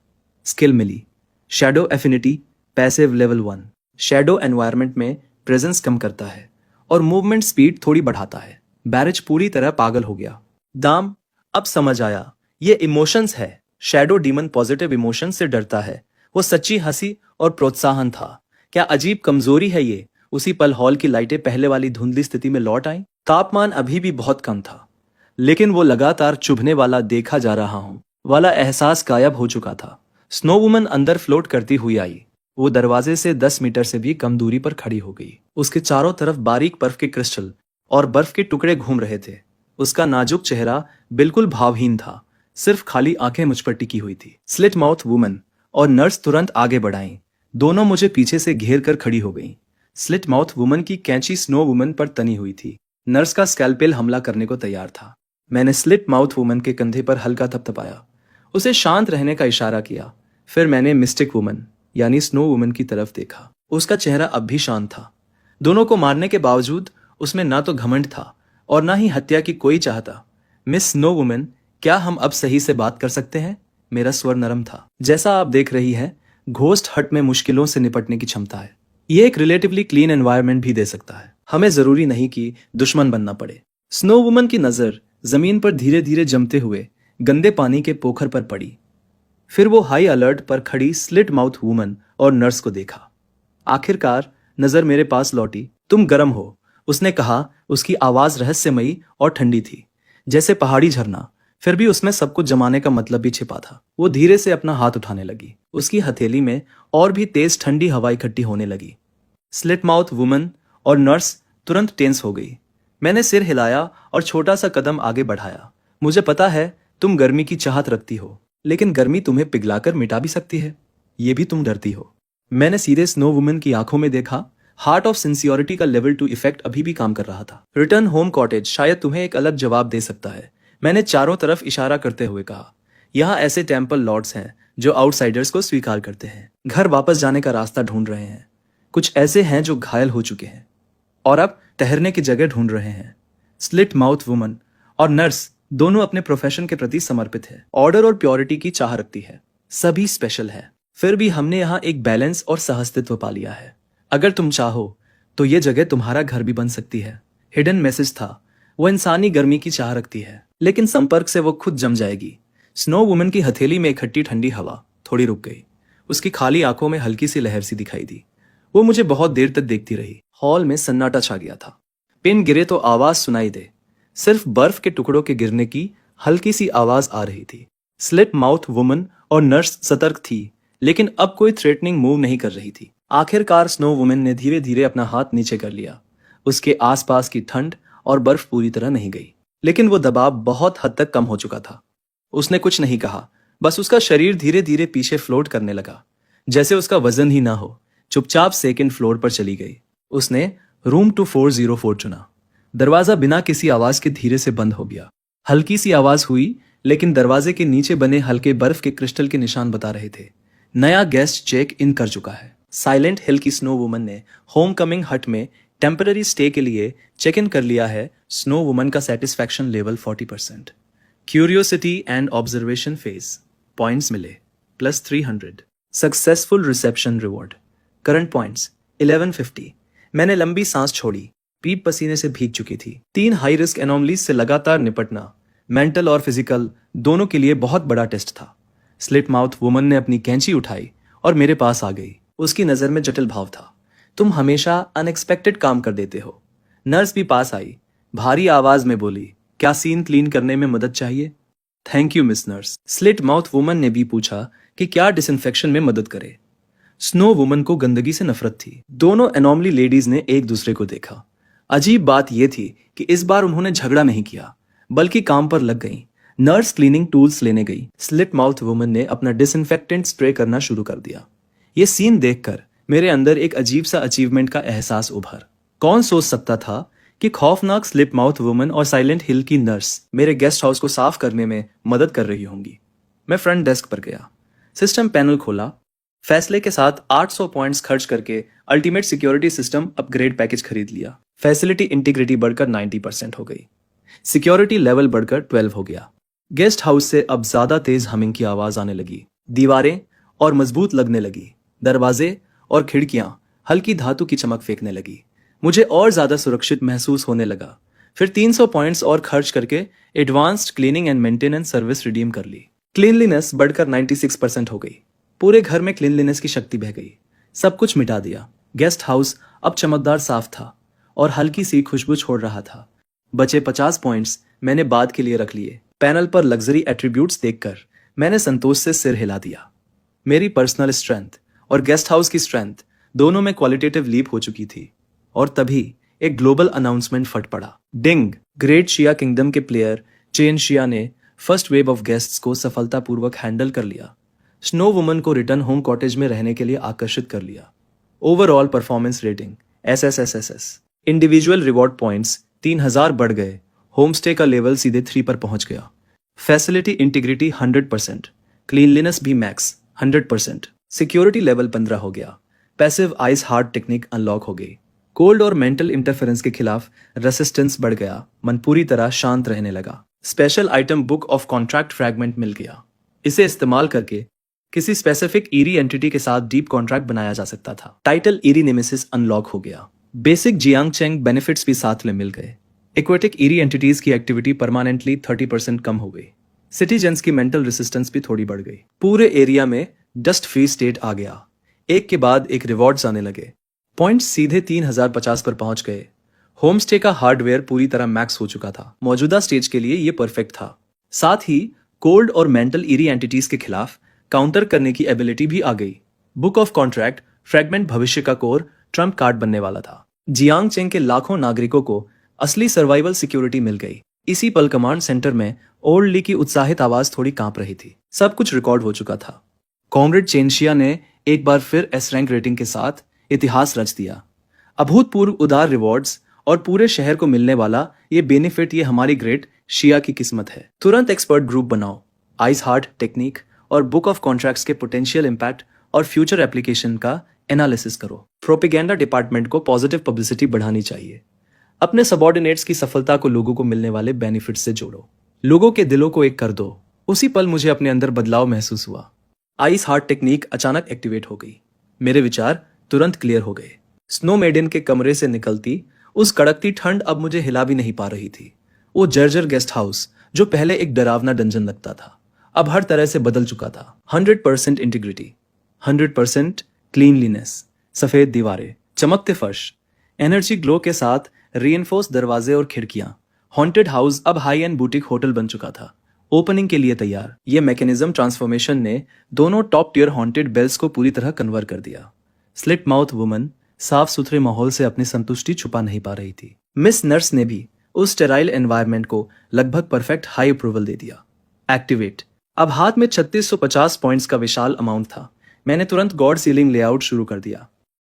स्किल मिली shadow affinity, passive level 1। Shadow environment में प्रेजेंस कम करता है और मूवमेंट स्पीड थोड़ी बढ़ाता है। बैरेज पूरी तरह पागल हो गया। दाम, अब समझ आया, ये इमोशंस है। शैडो डीमन पॉजिटिव इमोशन से डरता है। वो सच्ची हंसी और प्रोत्साहन था। क्या अजीब कमजोरी है ये। उसी पल हॉल की लाइटें पहले वाली धुंधली स्थिति में लौट आईं। तापमान अभी भी बहुत कम था, लेकिन वो लगातार चुभने वाला देखा जा रहा हूं वाला एहसास गायब हो चुका था। स्नो वुमन अंदर फ्लोट करती हुई आई। वो दरवाजे से 10 मीटर से भी कम दूरी पर खड़ी हो गई। उसके चारों तरफ बारीक बर्फ के क्रिस्टल और बर्फ के टुकड़े घूम रहे थे। उसका नाजुक चेहरा बिल्कुल भावहीन था, सिर्फ खाली आंखें मुझ पर टिकी हुई थी। स्लिट माउथ वुमन और नर्स तुरंत आगे बढ़ाईं। दोनों मुझे पीछे से घेर कर खड़ी हो गईं। स्लिट माउथ वुमन की कैंची स्नो वुमन पर तनी हुई थी। नर्स का स्कैल्पेल हमला करने को तैयार था। मैंने स्लिट माउथ वुमन के कंधे पर हल्का थपथपाया, उसे शांत रहने का इशारा किया। फिर मैंने मिस्टिक वुमन यानी स्नो वुमन की तरफ देखा। उसका चेहरा अब भी शांत था। दोनों को मारने के बावजूद उसमें ना तो घमंड था और ना ही हत्या की कोई चाहता। मिस स्नो वुमन, क्या हम अब सही से बात कर सकते हैं? मेरा स्वर नरम था। जैसा आप देख रही है, घोस्ट हट में मुश्किलों से निपटने की क्षमता है। ये एक रिलेटिवली क्लीन एनवायरनमेंट भी दे सकता है। हमें जरूरी नहीं कि दुश्मन बनना पड़े। स्नो वुमन की नजर जमीन पर धीरे धीरे जमते हुए गंदे पानी के पोखर पर पड़ी। फिर वो हाई अलर्ट पर खड़ी स्लिट माउथ वुमन और नर्स को देखा। आखिरकार नजर मेरे पास लौटी। तुम गर्म हो, उसने कहा। उसकी आवाज रहस्यमयी और ठंडी थी, जैसे पहाड़ी झरना। फिर भी उसमें सब कुछ जमाने का मतलब भी छिपा था। वो धीरे से अपना हाथ उठाने लगी। उसकी हथेली में और भी तेज ठंडी हवा इकट्ठी होने लगी। स्लिट माउथ वुमन और नर्स तुरंत टेंस हो गई। मैंने सिर हिलाया और छोटा सा कदम आगे बढ़ाया। मुझे पता है तुम गर्मी की चाहत रखती हो, लेकिन गर्मी तुम्हें पिघलाकर मिटा भी सकती है। ये भी तुम डरती हो। मैंने सीधे स्नो वुमन की आंखों में देखा। हार्ट ऑफ सिंसियोरिटी का लेवल 2 इफेक्ट अभी भी काम कर रहा था। रिटर्न होम कॉटेज शायद तुम्हें एक अलग जवाब दे सकता है, मैंने चारों तरफ इशारा करते हुए कहा। यहाँ ऐसे टेम्पल लॉर्ड्स हैं जो आउटसाइडर्स को स्वीकार करते हैं, घर वापस जाने का रास्ता ढूंढ रहे हैं। कुछ ऐसे हैं जो घायल हो चुके हैं और अब ठहरने की जगह ढूंढ रहे हैं। स्लिट माउथ वुमन और नर्स दोनों अपने प्रोफेशन के प्रति समर्पित है, ऑर्डर और प्योरिटी की चाह रखती है। सभी स्पेशल है। फिर भी हमने यहाँ एक बैलेंस और सहअस्तित्व पा लिया है। अगर तुम चाहो तो ये जगह तुम्हारा घर भी बन सकती है। हिडन मैसेज था। वो इंसानी गर्मी की चाह रखती है, लेकिन संपर्क से वो खुद जम जाएगी। स्नो वुमन की हथेली में इकट्ठी ठंडी हवा थोड़ी रुक गई। उसकी खाली आंखों में हल्की सी लहर सी दिखाई दी। वो मुझे बहुत देर तक देखती रही। हॉल में सन्नाटा छा गया था। पिन गिरे तो आवाज सुनाई दे, सिर्फ बर्फ के टुकड़ों के गिरने की हल्की सी आवाज आ रही थी। स्लिट माउथ वुमन और नर्स सतर्क थी, लेकिन अब कोई थ्रेटनिंग मूव नहीं कर रही थी। आखिरकार स्नो वुमन ने धीरे धीरे अपना हाथ नीचे कर लिया। उसके आसपास की ठंड और बर्फ पूरी तरह नहीं गई, लेकिन वो दबाव बहुत हद तक कम हो चुका था। उसने कुछ नहीं कहा, बस उसका शरीर धीरे धीरे पीछे फ्लोट करने लगा, जैसे उसका वजन ही ना हो। चुपचाप सेकंड फ्लोर पर चली गई। उसने रूम 2404 चुना। दरवाजा बिना किसी आवाज के धीरे से बंद हो गया। हल्की सी आवाज हुई, लेकिन दरवाजे के नीचे बने हल्के बर्फ के क्रिस्टल के निशान बता रहे थे नया गेस्ट चेक इन कर चुका है। साइलेंट हिल की स्नो वुमन ने होम कमिंग हट में टेम्पररी स्टे के लिए चेक इन कर लिया है। स्नो वुमन का satisfaction level 40%। Curiosity and observation phase points मिले +300। Successful reception reward current points 1150। मैंने लंबी सांस छोड़ी। पीप पसीने से भीग चुकी थी। 3 हाई रिस्क एनोमलीज से लगातार निपटना मेंटल और फिजिकल दोनों के लिए बहुत बड़ा टेस्ट था। स्लिट माउथ वुमन ने अपनी कैंची उठाई और मेरे पास आ गई। उसकी नजर में जटिल भाव था। तुम हमेशा अनएक्सपेक्टेड काम कर देते हो। नर्स भी पास आई, भारी आवाज में बोली, क्या सीन क्लीन करने में मदद चाहिए? Thank you miss nurse. Slit mouth woman ने भी पूछा कि क्या डिसइंफेक्शन में मदद करे। स्नो वुमन को गंदगी से नफरत थी। दोनों एनोमली लेडीज ने एक दूसरे को देखा। अजीब बात यह थी कि इस बार उन्होंने झगड़ा नहीं किया, बल्कि काम पर लग गईं। नर्स क्लीनिंग टूल्स लेने गई। स्लिट माउथ वुमन ने अपना डिसइंफेक्टेंट स्प्रे करना शुरू कर दिया। ये सीन देखकर मेरे अंदर एक अजीब सा अचीवमेंट का एहसास उभर। कौन सोच सकता था कि खौफनाक स्लिप माउथ वुमन और साइलेंट हिल की नर्स मेरे गेस्ट हाउस को साफ करने में मदद कर रही होंगी। मैं फ्रंट डेस्क पर गया, सिस्टम पैनल खोला, फैसले के साथ 800 पॉइंट्स खर्च करके ultimate security system upgrade package खरीद लिया। फैसिलिटी इंटीग्रिटी बढ़कर 90% हो गई, सिक्योरिटी लेवल बढ़कर 12 हो गया। गेस्ट हाउस से अब ज्यादा तेज हमिंग की आवाज आने लगी, दीवारें और मजबूत लगने लगी, दरवाजे और खिड़कियां हल्की धातु की चमक फेंकने लगी। मुझे और ज्यादा सुरक्षित महसूस होने लगा। फिर 300 पॉइंट्स और खर्च करके advanced cleaning and maintenance service redeem कर ली। क्लीनलीनेस बढ़कर 96% हो गई। पूरे घर में क्लीनलीनेस की शक्ति बह गई। सब कुछ मिटा दिया। गेस्ट हाउस अब चमकदार साफ था और हल्की सी खुशबू छोड़ रहा था। बचे 50 पॉइंट्स मैंने बाद के लिए रख लिए। पैनल पर लग्जरी एट्रीब्यूट्स देखकर मैंने संतोष से सिर हिला दिया। मेरी पर्सनल स्ट्रेंथ और गेस्ट हाउस की स्ट्रेंथ दोनों में क्वालिटेटिव लीप हो चुकी थी। और तभी एक ग्लोबल अनाउंसमेंट फट पड़ा। डिंग! ग्रेट शिया किंगडम के प्लेयर चेन शिया ने फर्स्ट वेव ऑफ गेस्ट्स को सफलतापूर्वक हैंडल कर लिया। स्नो वुमन को रिटर्न होम कॉटेज में रहने के लिए आकर्षित कर लिया। Overall performance rating SSSSS। Individual reward points 3000 बढ़ गए। होमस्टे का लेवल सीधे 3 पर पहुंच गया। Facility integrity 100%। क्लीनलीनेस भी मैक्स 100%। सिक्योरिटी लेवल 15 हो गया। Passive ice heart technique unlock हो गई। कोल्ड और मेंटल इंटरफेरेंस के खिलाफ रेसिस्टेंस बढ़ गया। मन पूरी तरह शांत रहने लगा। Special item book of contract fragment मिल गया। इसे इस्तेमाल करके किसी स्पेसिफिक ईरी एंटिटी के साथ डीप कॉन्ट्रैक्ट बनाया जा सकता था। टाइटल ईरी नेमेसिस अनलॉक हो गया। बेसिक जियांग चेंग बेनिफिट्स भी साथ में मिल गए। एक्वेटिक ईरी एंटिटीज की एक्टिविटी परमानेंटली 30% कम हो गई। सिटीजन्स की मेंटल रेसिस्टेंस भी थोड़ी बढ़ गई। पूरे एरिया में डस्ट फ्री स्टेट आ गया। एक के बाद एक रिवॉर्ड्स आने लगे। पॉइंट्स सीधे 3050 पर पहुंच गए। होमस्टे का हार्डवेयर पूरी तरह मैक्स हो चुका था। मौजूदा स्टेज के लिए यह परफेक्ट था। साथ ही कोल्ड और मेंटल ईरी एंटिटीज के खिलाफ काउंटर करने की एबिलिटी भी आ गई। बुक ऑफ कॉन्ट्रैक्ट फ्रैगमेंट भविष्य का कोर ट्रम्प कार्ड बनने वाला था। जियांग चेंग के लाखों नागरिकों को असली सर्वाइवल सिक्योरिटी मिल गई। इसी पल कमांड सेंटर में ओल्ड ली की उत्साहित आवाज थोड़ी कांप रही थी। सब कुछ रिकॉर्ड हो चुका था। कॉमरेड चेनशिया ने एक बार फिर S रैंक रेटिंग के साथ इतिहास रच दिया। अभूतपूर्व उदार रिवॉर्ड्स और पूरे शहर को मिलने वाला ये बेनिफिट, ये हमारी ग्रेट शिया की किस्मत है। तुरंत एक्सपर्ट ग्रुप बनाओ। आइस हार्ट टेक्निक और बुक ऑफ कॉन्ट्रैक्ट्स के पोटेंशियल इंपैक्ट और फ्यूचर एप्लीकेशन का एनालिसिस करो। प्रोपेगेंडा डिपार्टमेंट को पॉजिटिव पब्लिसिटी बढ़ानी चाहिए। अपने सबॉर्डिनेट्स की सफलता को लोगों को मिलने वाले बेनिफिट से जोड़ो। लोगों के दिलों को एक कर दो। उसी पल मुझे अपने अंदर बदलाव महसूस हुआ। आइस हार्ट टेक्निक अचानक एक्टिवेट हो गई। मेरे विचार तुरंत क्लियर हो गए। स्नो मेडन के कमरे से निकलती उस कड़कती ठंड अब मुझे हिला भी नहीं पा रही थी। वो जर्जर गेस्ट हाउस जो पहले एक डरावना डंजन लगता था, अब हर तरह से बदल चुका था। 100% इंटीग्रिटी, 100% क्लीनलीनेस, सफेद दीवारें, चमकते फर्श, एनर्जी ग्लो के साथ रीइंफोर्स दरवाजे और खिड़कियां। हॉन्टेड हाउस अब हाई एंड बुटीक होटल बन चुका था, ओपनिंग के लिए तैयार। ये मैकेनिज्म ट्रांसफॉर्मेशन ने दोनों टॉप टियर हॉन्टेड बेल्स को पूरी तरह कन्वर्ट कर दिया। स्लिट माउथ वुमन साफ सुथरे माहौल से अपनी संतुष्टि छुपा नहीं पा रही थी। मिस नर्स ने भी उस स्टेराइल एनवायरनमेंट को लगभग परफेक्ट हाई अप्रूवल दे दिया। एक्टिवेट। अब हाथ में 3650 पॉइंट्स का विशाल अमाउंट था। मैंने तुरंत गॉड सीलिंग लेआउट शुरू कर दिया।